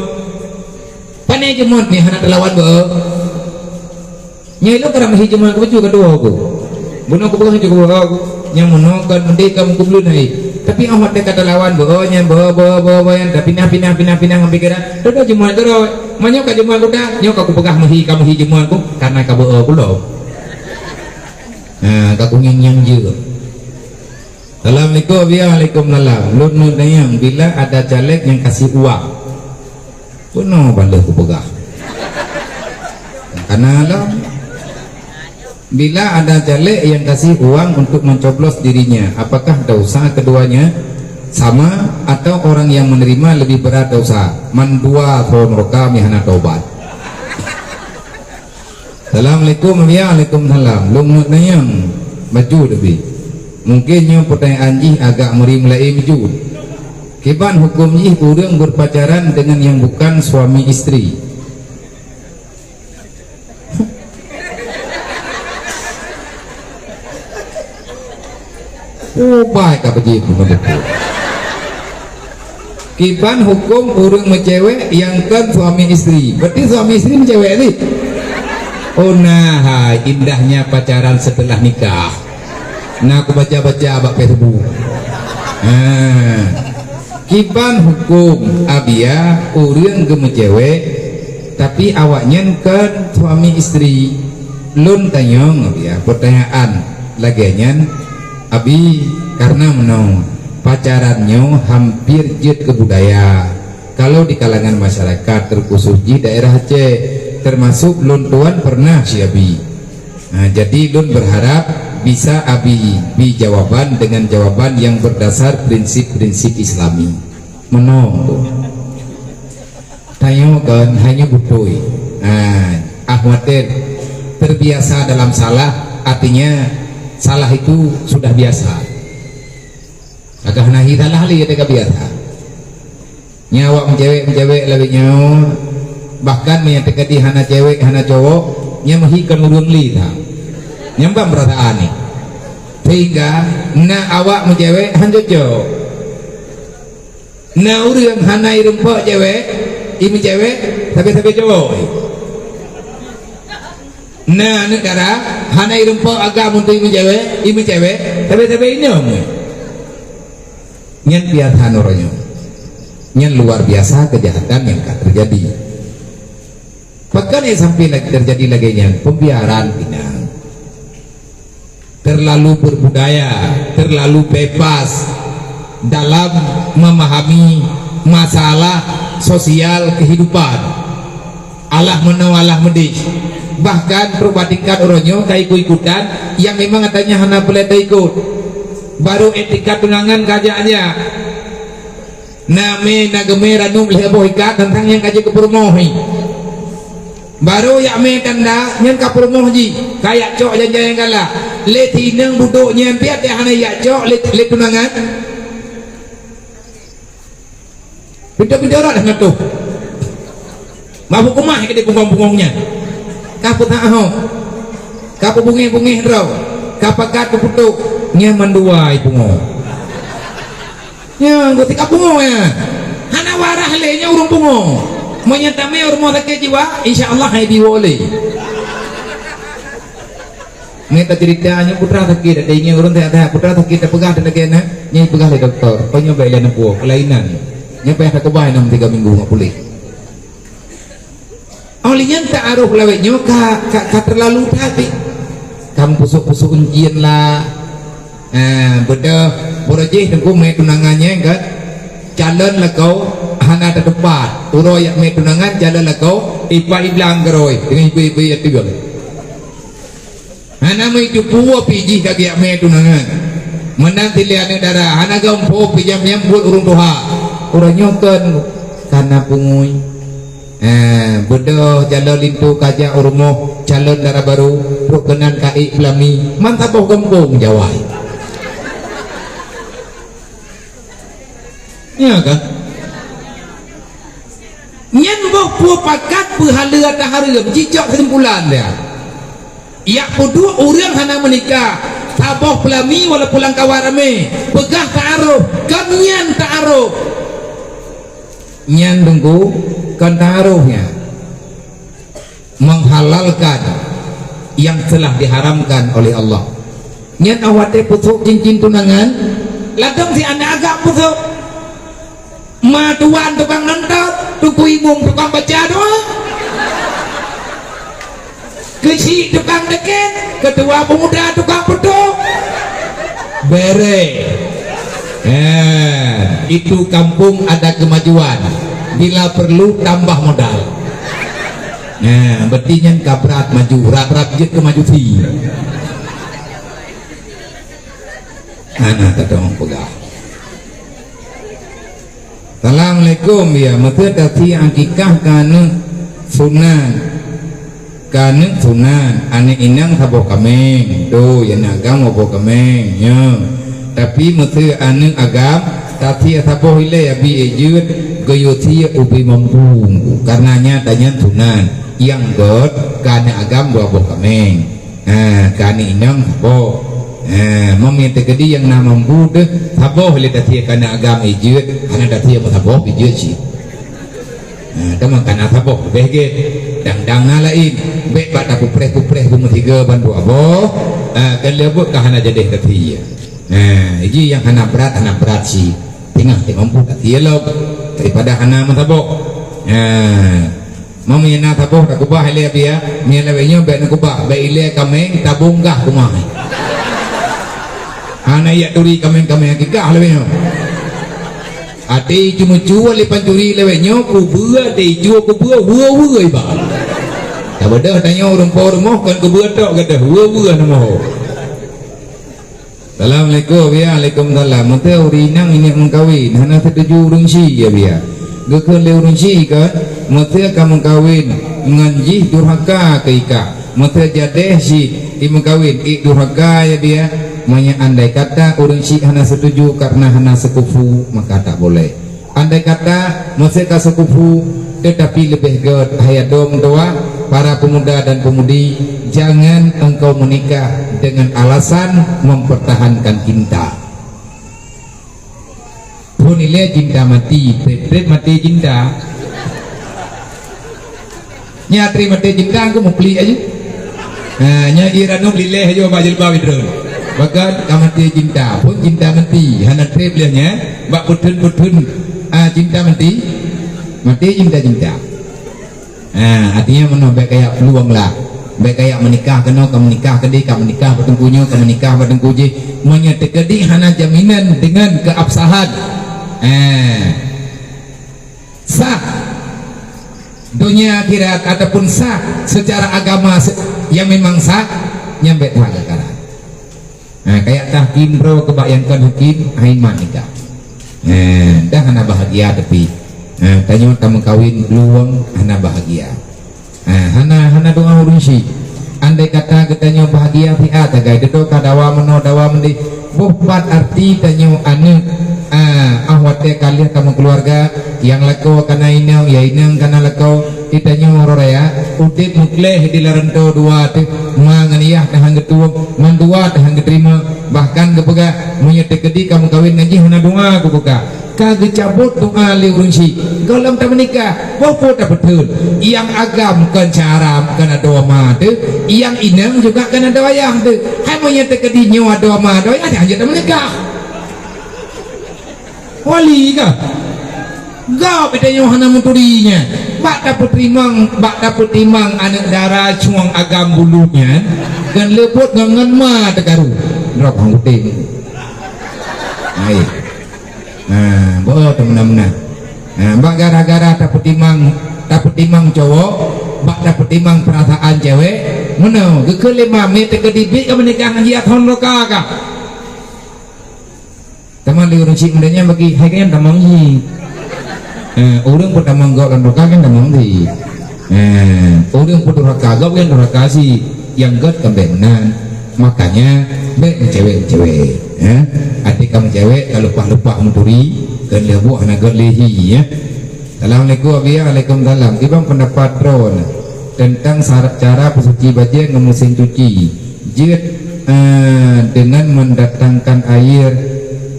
pane jemon ni anak lawan ba nyai lo karam hi jemon ku kedua aku buno ku pegang juga aku nya mono kan mende kamu kublu nai tapi ang hate ka lawan ba nya ba yang tapi pinah ngambil kira do jemon do manyo ka jemon ku dah nyo ka ku pegang hi kamu hi jemon ku karena ka ba ku lo kaku yang juga. Assalamualaikum waalaikumsalam. Lun yang bila ada caleg yang kasih uang, puno balik ku pegah. Karena lah, bila ada caleg yang kasih uang untuk mencoblos dirinya, apakah dosa keduanya sama atau orang yang menerima lebih berat dosa? Mandua roka mihana taubat. Assalamualaikum waalaikumsalam. Lumut nayang maju lebih. Mungkinnya pertanyaan jih agak merimlai maju. Kiban hukum jih urang berpacaran dengan yang bukan suami istri. Oh baik apa jitu betul. Kiban hukum urang mencewek yang kan suami istri. Berarti suami istri mencewek ni. Oh nah indahnya pacaran setelah nikah. Nah aku baca-baca abak Facebook. Kiban hukum abia urang gemu cewek tapi awaknya kan suami istri. Lun tanyong abia pertanyaan lagiannya abi karena menong pacarannya hampir jet ke budaya. Kalau di kalangan masyarakat terkhusus di daerah Aceh termasuk lun tuan pernah si abi. Jadi lun berharap bisa abi bi jawaban dengan jawaban yang berdasar prinsip-prinsip Islami. Menong tayo kan hanya butoi. Ahwatir terbiasa dalam salah, artinya salah itu sudah biasa. Agak nahi salah li kita biasa. Nyawa mencewek lebih nyawa. Bahkan menyatakan di hana cewek hana cowok nyamahikan urang lita nyambang perasaan nih sehingga na awak mencewek hanjo cowok na urang hana irumpo cewek ini cewek tapi cowok na negara hana irumpo agak untuk ini cewek tapi ini nyen biasa noronyo nyen luar biasa kejahatan yang terjadi. Bahkan yang sampai lagi terjadi laginya pembiaran pinang terlalu berbudaya, terlalu bebas dalam memahami masalah sosial kehidupan. Allah menawalah medih. Bahkan perbandingkan orangnya tak ikut-ikutan yang memang katanya hana boleh ikut. Baru etika tunangan kajaknya. Name nagame ranum lehebohikat tentang yang kaji kepermohi. Baru ya me tanda nyen kapur mohji kayak cok jangan yang kalah le tinang duduk nyen piat ya hana ya cok le tunangan pintu-pintu orang dah tu mabuk kumah ke di pungong-pungongnya kapu taho kapu bungi-bungi draw kapakat kuputuk nya manduai pungong nya gotik pungong ya hana warah le nya urung pungong menyatame rumah sakit jiwa insyaallah hai diwole Ngeta ceritanya putra sakit ada ingin urun teh putra sakit ada pegah dan kena nyai pegah le doktor penyoba ilan puo kelainan nyampe ada kebahan 3 minggu nggak pulih olinya tak aruh lawet nyoka terlalu tadi kamu pusuk ujian lah beda borajih tengku me tunangannya kan calon lah kau hana ada tempat uroyak me tunangan calon lah kau ipa iblang geroi dengan ibu-ibu ya tiga hana mai puwa piji kaki ame tunangan menanti liane darah hana gampo pijam nyambut urung doha urang nyoken karena pungui bodoh calon lintu kajak urumo calon darah baru rukenan kai belami mantap boh gempung Jawa ya kan nyen boh puwa pakat pehalea tahareum cicok kesimpulan dia ya kedua orang hana menikah taboh pelami wala pulang kawarame pegah ta'aruf kan nyan ta'aruf nyan tunggu kan ta'arufnya menghalalkan yang telah diharamkan oleh Allah nyan awate putuk cincin tunangan ladang si anda agak putuk matuan tukang nentot tuku imung tukang baca doa kesi tukang deket kedua pemuda tukang pedok bere itu kampung ada kemajuan bila perlu tambah modal berarti yang kabrat maju rat jet kemaju si anak tadong pegah Assalamualaikum ya mata tadi akikah kana sunan kaneng sunan ane inang saboh kameng tuh yang agam saboh kameng ya tapi mesti ane agam tapi saboh ile ya bi ejut goyoti ubi mampung karenanya tanya sunan yang god kana agam saboh kameng kane inang saboh meminta gede yang nama mampu deh saboh ile tadi kana agam ejut ane tadi apa saboh ejut sih teman kana saboh bege dang lain baik pada kupreh rumah 3 bantu aboh kelebut kahana jadi tadi ini yang hana berat sih tengah mampu tadi lo daripada hana matabok mau menyana taboh tak kubah ile dia menyelewenya baik nak kubah baik ile kameng tabunggah kumah hana ya turi kameng hakikah lebihnya ati cuma jual lipan curi lewenya kubua ati jual kubua wua iba tak beda tanya orang rumah kan kubua tok kata wua nama ho Assalamualaikum ya Waalaikumsalam mata urinang ini mengkawin hana setuju urung si ya biar gekon le urung si kan mata kamu kawin nganji durhaka ke ika mata jadeh si mengkawin durhaka ya dia Manya andai kata orang Syekh hana setuju karena hana sekufu maka tak boleh. Andai kata mereka sekufu tetapi lebih god hayadom doa para pemuda dan pemudi jangan engkau menikah dengan alasan mempertahankan cinta. Punilnya cinta mati, pret mati cinta. Nyatri mati cinta aku mau beli aja. Nya iranu beli leh aja bajil bawidron. Bahkan kamati cinta pun cinta mati hana treblehnya bak putun cinta mati cinta artinya mana baik kayak peluang lah baik kayak menikah kena ke menikah kedi ke menikah bertengkunya ke menikah bertengkuji menyata kedi hana jaminan dengan keabsahan sah dunia akhirat ataupun sah secara agama yang memang sah nyampe telaga karat. Kayak tahkim bro kebayangkan hukim aiman nikah dah hana bahagia tapi tanya kamu kawin luang hana bahagia hana doa urusi andai kata katanya bahagia fi tagay dito kadawa meno dawa mendi bupat arti tanya ane ahwate kalian kamu keluarga yang lako kana inang ya inang kana lako kita nyoro ya udit mukleh di larento dua tu manganiah tahang getuang mandua tahang geterima bahkan kepega menyete kedi kamu kawin ngaji hana doa aku buka kage cabut doa li urunsi golam tak menikah bopo tak betul yang agam kan cara kan doa ma tu yang inang juga kan doa yang tu hai menyete kedi nyawa doa ma doa ada aja tak menikah wali kah gak bedanya hana muturinya bak dapat timang anak darah cuang agam bulunya dan lepot ngangan ma tekaru drop hang putih ai bo teman-teman bak gara-gara dapat timang cowok bak dapat timang perasaan cewek mana kekelima mete kedibik menikah dia tahun loka kah teman di urung cik mudanya bagi hai kan tamang ni orang pertama gak kan roka kan tamang di orang pertama gak kan roka si yang gak kebenan makanya baik cewek-cewek adik kamu cewek kalau lupa menturi kan lebu anak gak lehi ya. Assalamualaikum Waalaikumsalam ibang pendapat drone tentang cara pesuci baju mesin cuci jid dengan mendatangkan air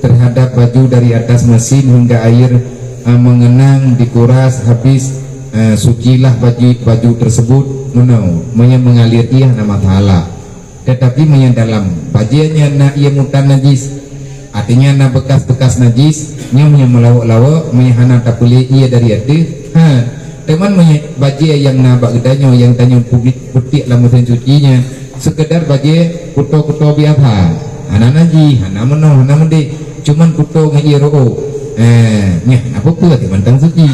terhadap baju dari atas mesin hingga air mengenang dikuras habis sucilah baju tersebut mengalir ia nama taala tetapi dalam bajunya na ia mutan najis artinya na bekas-bekas najis nya melawak-lawak hana tak boleh ia dari hati teman baju yang na bagdanya yang tanya putih lah mesin cucinya sekedar baju kuto-kuto biasa hana najis hana menoh hana mendek cuman kuto ngai roo apa pula di mantang suci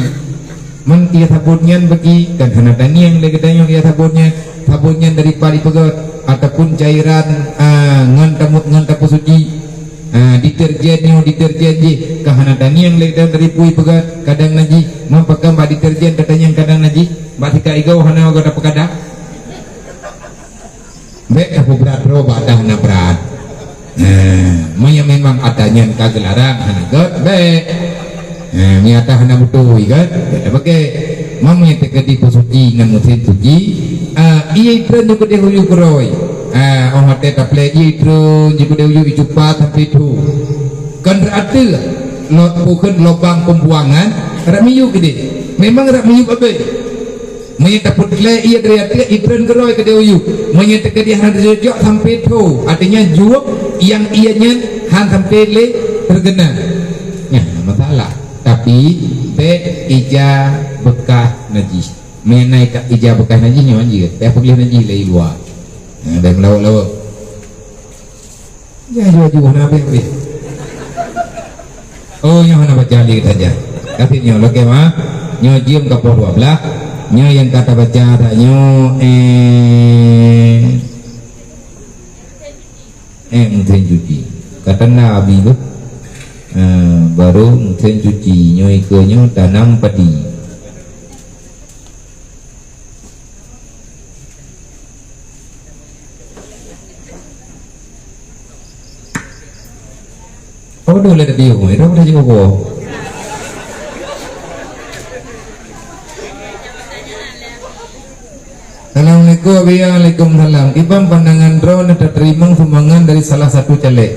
man ia sabunnya bagi kan hana taniang lagi tanya ia sabunnya dari pari pegat ataupun cairan ngan tapu suci deterjen je kahana taniang lagi dari pui pegat kadang naji mampakam ba deterjen katanya kadang naji batika igau hana waga pakada baik aku berat ro badah na berat memang adanya kagelaran hanagot baik nyata hana betul kan pakai mamanya tekadi suci ngan mesin suci iya tren juga dia huyu keroi orang hati tak play iya tren juga dia huyu cepat sampai itu kan berarti bukan lubang pembuangan ramiyu gede memang ramiyu apa menyata putleh ia teriak itren keroi ke dewi menyata ke dia hana jejak sampai itu artinya juak yang ianya han sampai le terkena ya masalah tapi ija bekas najis mengenai ija bekas najisnya manjir tapi boleh najis lai luar dan melawak-lawak ya jual apa oh yang hana baca lagi saja tapi nyo lo kema nyo jium kapor 12 nyo yang kata baca tak nyo mesin cuci kata Nabi tu baru mesin cuci nyo ikannya tanam padi oh dulu ada dia itu udah juga Assalamualaikum Waalaikumsalam ibang pandangan drone terima sumbangan dari salah satu caleg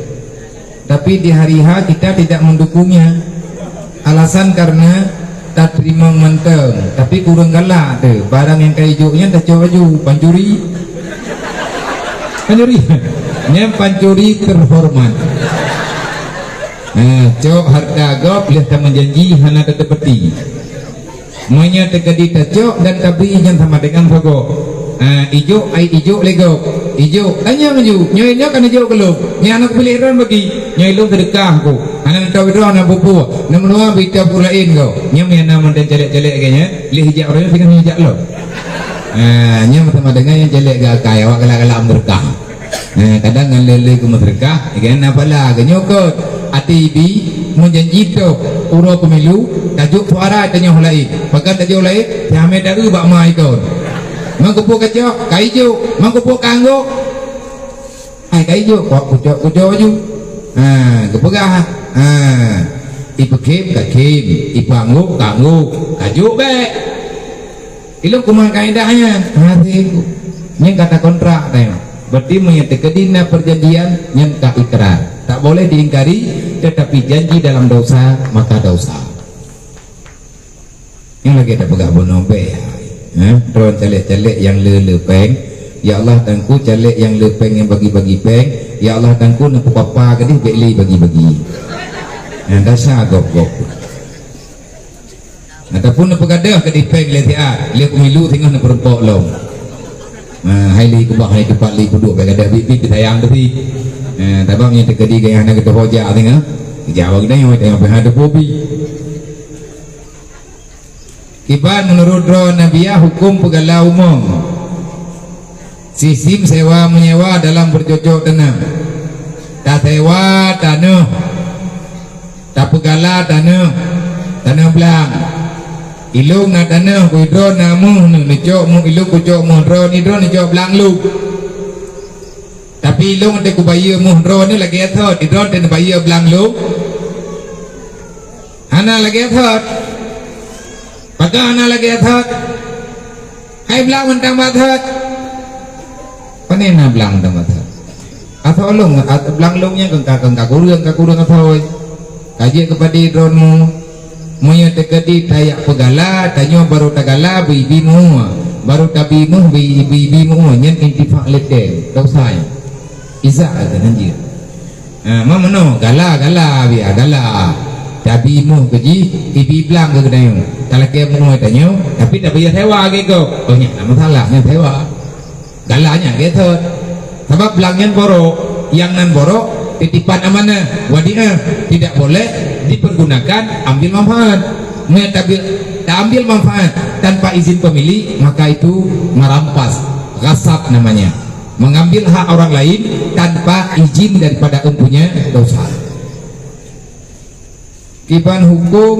tapi di hari H kita tidak mendukungnya alasan karena tak terima menteng tapi kurang galak tu barang yang kayak hijaunya tak coba pancuri pancuri terhormat cok harta gop lihat sama janji hana tetepeti monya tegadi tacok dan tapi yang sama dengan sogo ijo ai ijo lego ijo tanya maju nyonya kan ijo kelum ni anak pilihan bagi nyai lu sedekah ko anak tahu itu anak bubu namun bita pulain kau nyam yang nama dan jelek-jelek kayaknya li hijak orang dengan hijak lo nyam sama dengan yang jelek gak kaya wak galak-galak berkah kadang ngalele ke berkah kan apalah kenyokot atibi menjanji tu uro pemilu tajuk suara tanya hulai pakai tajuk hulai siame daru bak mai kau mangkupo kacok kaijo mangkupo kanggo ai kaijo kok kucok ju kepegah ipekim kakim, ipangguk kangguk, kajuk baik. Ilmu kumah kaidahnya hati yang kata kontrak tengok. Berarti menyetekadina perjanjian yang tak ikrar. Tak boleh diingkari, tetapi janji dalam dosa maka dosa. Yang lagi ada pegak bonombe ya. Drone celek-celek yang lepeng. Ya Allah tangku celek yang lepeng yang bagi-bagi peng. Ya Allah tangku nak papa kadih beli bagi-bagi. Dasar gop-gop. Ataupun nak pegadah kadih peng letiat. Lihat pemilu tengah nak perempok long. Hai li kubah hai tempat li kuduk pegadah bibi ditayang tadi. Tabaknya terkedi gaya nak kita hojak tengah. Jawab kita yang tengah berhadap bobi. Kiban menurut Roh Nabiya hukum pegala umum. Sistem sewa menyewa dalam bercocok tanam. Tak sewa tanah. Tak pegala tanah. Tanah belang. Ilung na tanah ku idro namu ni cok mu ilung ku cok mu dro ni cok belang lu. Tapi ilung ada ku bayar mu dro ni lagi athot idro ten bayar belang lu. Ana lagi athot. Pakai ana lagi athot. Hai belang mentang bathot. Panena belang mentang bathot. Athot long belang longnya kengkak kurang athoi. Kaji kepada idronmu. Moya tekadi tayak pegala tanyo baru tagala bibimu baru tabimu bibimu nyen intifak lete tausai izak ada anjir mama no gala biar gala tabimu keji bibi belang ke kedayung kalau ke mu tanyo tapi tak bayar sewa ke ko oh nya masalahnya sewa galanya gitu sebab belangnya borok yang nan borok titipan amanah wadiah tidak boleh dipergunakan ambil manfaat. Ambil manfaat tanpa izin pemilik maka itu merampas, ghasab namanya, mengambil hak orang lain tanpa izin daripada empunya dosa. Kiban hukum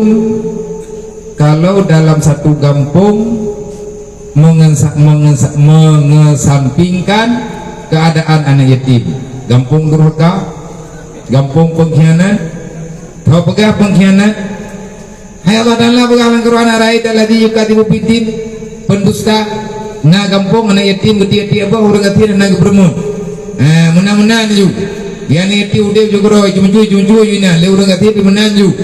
kalau dalam satu kampung mengesampingkan keadaan anak yatim, kampung durhaka, kampung pengkhianat, tahu pegah pengkhianat. Hai Allah Ta'ala pegalan keruana rakyat alladhi yukatibu bidin pendusta na kampung anak yatim ketia-tia apa orang ketia na bermun menang-menang ju yang yatim udah juga roh cuma-cuma yuna le orang ketia menang ju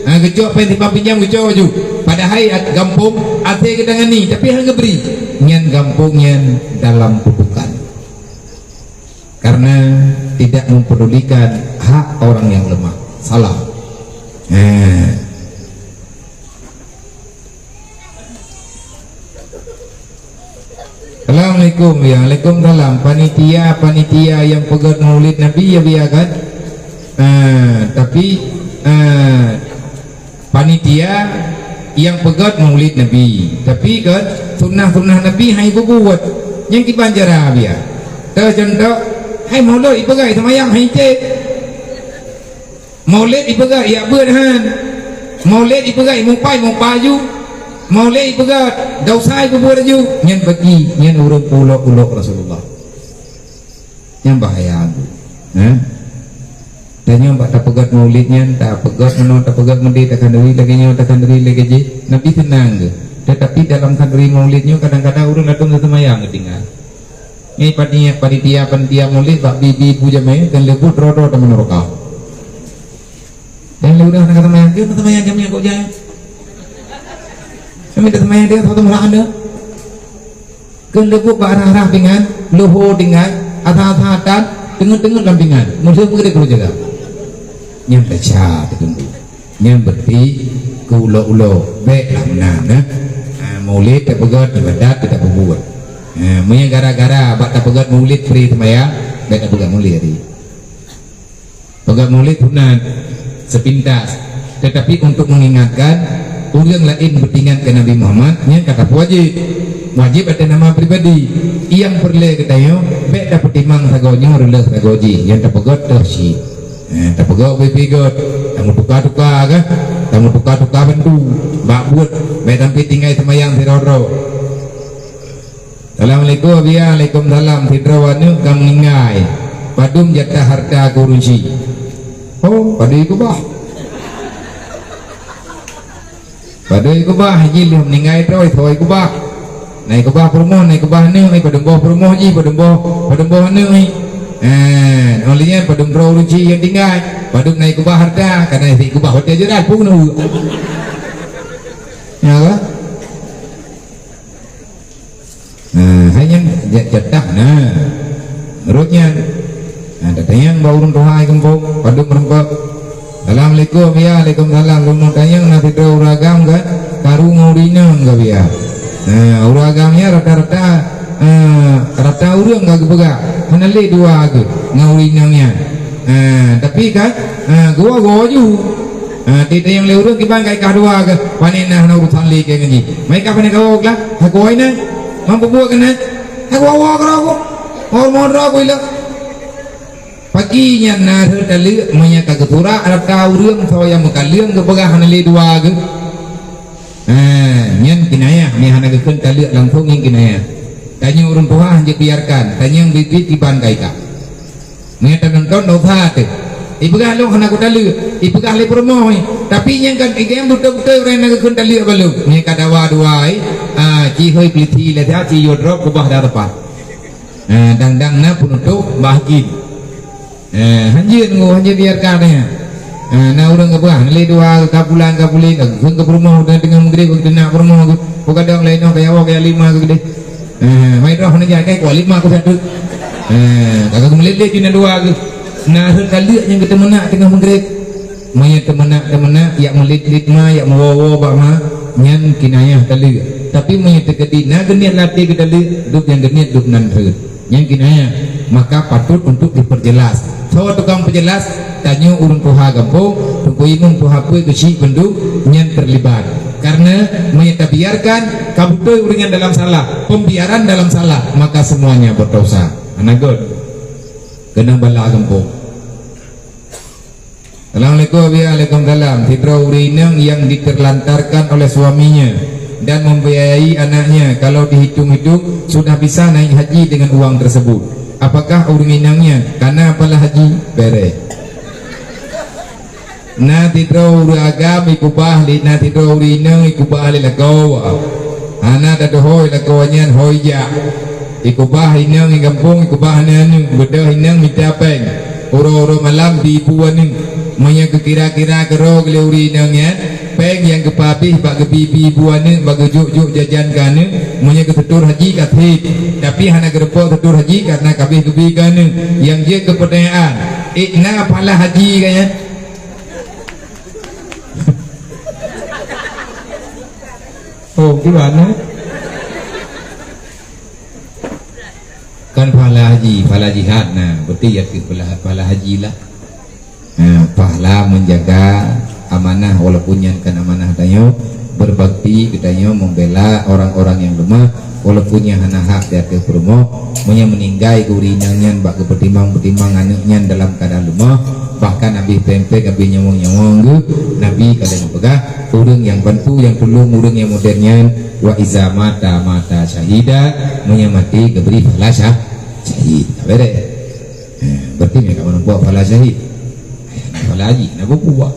kecok pen pinjam kecok ju pada hai kampung ate kedangan ni tapi hang beri nyan kampung nyan dalam kutukan karena tidak mempedulikan hak orang yang lemah. Salah. Assalamualaikum. Waalaikumsalam. Panitia yang pegang maulid Nabi ya biarkan. Tapi panitia yang pegang maulid Nabi. Tapi kan sunnah Nabi hai buat yang kibanjara biar. Contoh hai maulid ibagai semayang hai cek. Maulid ibagai ya berhan. Maulid ibagai mupai mupaju. Maulid ibagai dausai kubur ju. Nyan bagi nyan urut pulau Rasulullah. Yang bahaya tu. Dan yang tak pegat maulidnya, tak pegat menol, tak pegat mendi, tak kandari lagi nyo, tak kandari lagi je. Nabi tenang ke. Tetapi dalam kandari maulidnya kadang-kadang orang datang ke semayang ketinggal. Ini panitia maulid bak bibi puja me dan lebut rodo teman rokah. Dan udah nak semayang dia semayang jamnya kok jangan. Kami tak semayang dia satu malah ada. Kan lebut bak arah-arah dengan luhu dengan atas-atasan tengah-tengah lampingan. Musuh pergi kerja jaga. Yang baca ditunggu. Yang berarti ke ulo-ulo baik lah menang. Maulid tak pegat ibadat tidak berbuat. Punya gara-gara bak tak pegat maulid free semaya baik tak pegat maulid tadi. Pegat maulid sunat sepintas, tetapi untuk mengingatkan orang lain bertingat ke Nabi Muhammad yang kata wajib ada nama pribadi yang perlu ketayo baik dapat timang sagonya rela sagoji yang tak pegat tersi tak pegat bebegot tamu tukar-tukar kah tamu tukar-tukar bantu bak buat baik sampai tinggal semayang siroro. Assalamualaikum waalaikumsalam sidrawanu kang ningai padum jatah harta kurusi. Oh pada itu bah Padahal ko ba haji lih meninggal terus thoi ko ba. Naik ke bah perumoh, naik ke bah ni, pada bawah perumoh je, pada bawah ni. Olehnya pada bawah ruci yang tinggal, pada naik ke bah harta, karena naik ke bah hotel je dah pun nu. Ya kan? Hanya jatah nah. Menurutnya ada tayang bau urun tuhai kempok, pada merempok. Assalamualaikum ya, waalaikumsalam. Rumah tayang nanti terus ragam kan, karu ngurina enggak biar. Nah, uragamnya rata-rata urang gak gepegak hanale dua ke ngaurinangnya. Tapi kan gua ju tita yang le urang kibang kai kadua ke panena na urusan le ke ngaji mai ka panena kau lah aku aina mampu buat kena aku awak aku hormon aku ila paginya na tali manya ka ketura rata urang saya makaliang gepegak hanale dua ke nyen kinaya ni hana gekeun tali langsung yang kinaya tanya urang tua hanya biarkan tanya yang bibit tiban kai ka mengeta nonton dosa teh ibegah lo hana ku tali ibegah le promo tapi yang kan igem betul-betul rena gekeun tali balu ni kadawa duai ci hoi pliti le ta ci yodrop ku bah dapat dang-dang na penutup bahgin hanjeun ngo hanya biarkan ya. Nah orang apa? Nilai dua kapulan kapulin, ke rumah udah dengan menggede, ke nak rumah, ke kadang lain orang kaya awak kaya lima ke gede. Mai roh ni jaga kau lima aku satu. Kakak meleleh cina dua ke. Nah sekali yang kita menak tengah menggede, mai temenak, yak melit mah, yak mewawa bak mah, nyan kinayah kali. Tapi mai terkedi, nah geniat latih kita li, duk yang geniat duk nan terus. Yang kinayah maka patut untuk diperjelas. So tukang penjelas tanya urun tuha gampung tukuinung tuha pui kecil penduk yang terlibat karena biarkan kabutoy uringan dalam salah pembiaran dalam salah maka semuanya berdosa anagon kena bala gampung. Assalamualaikum waalaikumsalam. Fitra urinang yang diterlantarkan oleh suaminya dan membiayai anaknya kalau dihitung-hitung sudah bisa naik haji dengan uang tersebut, apakah urinangnya karena apalah haji bere na titro uragam ikubah li na titro urinang ikubah li lagaw ana dadohoy lagawanyan hoya ikubah inang igampung ikubah nanung bedah inang mitapeng uro malam di puaning manya kira-kira kerog le urinangnya peng yang kepapih bak kebibi buane bak juk jajan kane manya ketetur haji kathit tapi hana gerpo tetur haji karena kabih kebi kane yang dia kepertanyaan ikna apalah haji kaya oh gimana kan pahala haji pahala jihad nah berarti ya pahala haji lah pahala menjaga amanah walaupun yang kan amanah tayo berbakti kita membela orang-orang yang lemah walaupun yang hana hak dia ke promo punya meninggai urinangnya bak kepertimbang anaknya dalam keadaan lemah bahkan Nabi pempek Nabi nyamong Nabi kalian pegah urang yang bantu yang tolong urang yang modernnya wa iza mata syahida menyamati keberi pahala syahid bere berarti mereka menempuh pahala syahid pahala haji nak buat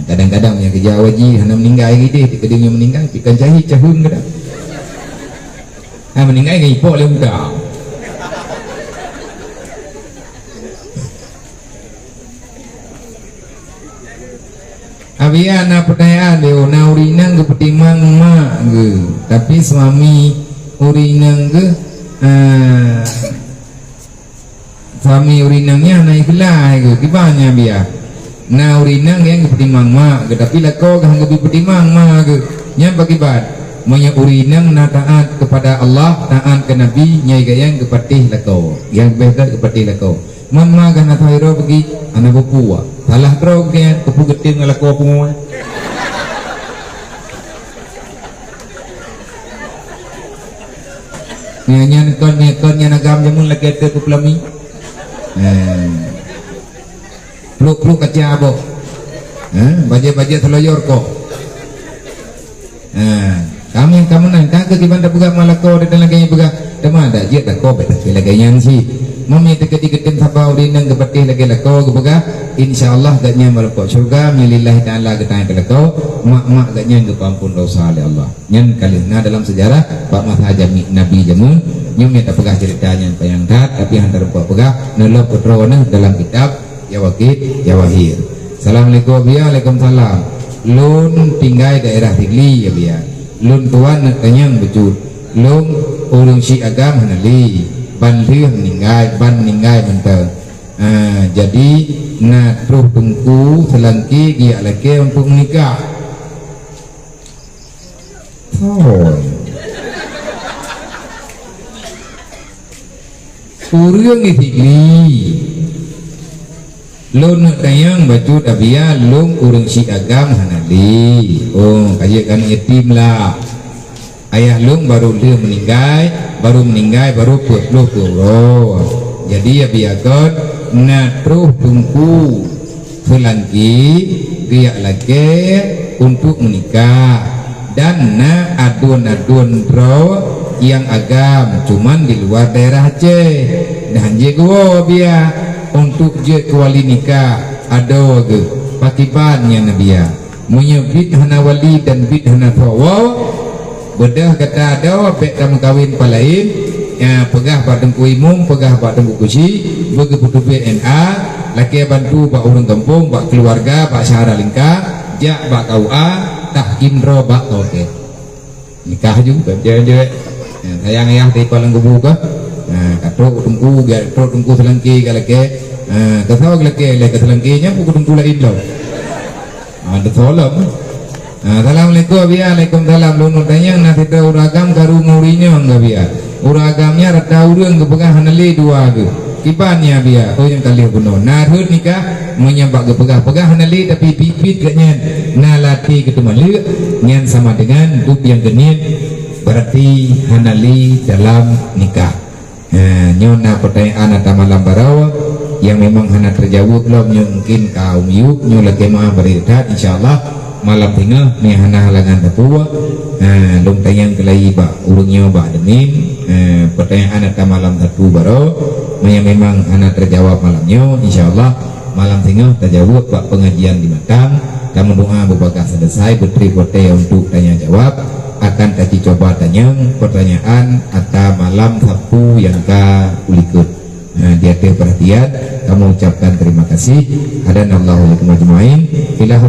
kadang-kadang yang kerja haji hana meninggal gitu kedingnya meninggal pikan syahid cahun kadang meninggal ke ipok le muka abiana pertanyaan dia na urinang ke petimang mak ke tapi suami urinang ke suami urinangnya naik gelai ke gimana biar na urinang yang ke petimang mak ke tapi lako ke hangga petimang mak ke yang bagibat manya urinang na taat kepada Allah taat ke Nabi nyai gayang ke patih lako yang beda ke patih lako mama kan atau hero pergi anak bupua salah terus ke kepu geting lako semua nyanyi nagam jamun lagi ada ke pelami peluk kaca abo baja teloyor kok kamu nanti ke gimana buka malako dan lagi buka teman ada je tak kau betul lagi yang sih mami teka-teka sabau dinang kepatih lagi lako kebaga insyaallah gaknya malapok syurga milillahi ta'ala ketanya kelako mak-mak gaknya kepampun dosa oleh Allah nyen kalihna dalam sejarah Pak Mas Hajami Nabi jamun nyum minta pegah ceritanya yang dat tapi hantar Pak pegah nelok putrona dalam kitab Yawakid Yawahir. Assalamualaikum biya waalaikumsalam lun tinggai daerah Tigli ya biya lun tuan tanyang bejut lun urung si agam hanali ban lieu meninggai menteng jadi na truh tungku selangki dia laki untuk menikah urang di Tigli lun tayang baju abia lung urang si agam hanali kayak kan yatim lah ayah lung baru dia meninggal baru puluh jadi ya biarkan na truh tungku selangki dia lagi untuk menikah dan na adun pro yang agam cuman di luar daerah Aceh dan jego biar untuk je kuali nikah ada ke pakibannya nabiya menyebut hana wali dan bid hana fawa bedah kata ada pek kamu kawin palain ya pegah pak tengku imum pegah pak tengku kusi bagi putu BNA laki bantu pak orang kampung pak keluarga pak syahara lingkah jak pak KUA tahkim ro pak oke nikah juga je sayang ayah di palang kebuka katrok tungku selangki kalake kasawag laki le kaselangkinya buku tungku lain lo ada solam assalamualaikum biya waalaikumsalam lunu tanyang nasi tau uragam karu murinya enggak biya uragamnya rata urang kepegah hanali dua ke kipannya biya yang kali kuno narhut nikah menyambak kepegah hanali tapi pipit gaknya nalati ketemali nyan sama dengan buk yang genit berarti hanali dalam nikah nyona pertanyaan atau malam barawa yang memang hana terjawab belum mungkin kaum yuk nyu lagi mah berita insyaallah malam tengah ni hana halangan tetua lung tayang kelai ba urungnya ba demin pertanyaan atau malam satu baro yang memang hana terjawab malamnya insyaallah malam tengah terjawab ba pengajian di Matang kamu doa berbakah selesai betri kote untuk tanya jawab akan tadi coba tanya pertanyaan atau malam Sabtu yang ka ulikut dia perhatian kamu ucapkan terima kasih hadanallahu alaikum ajmain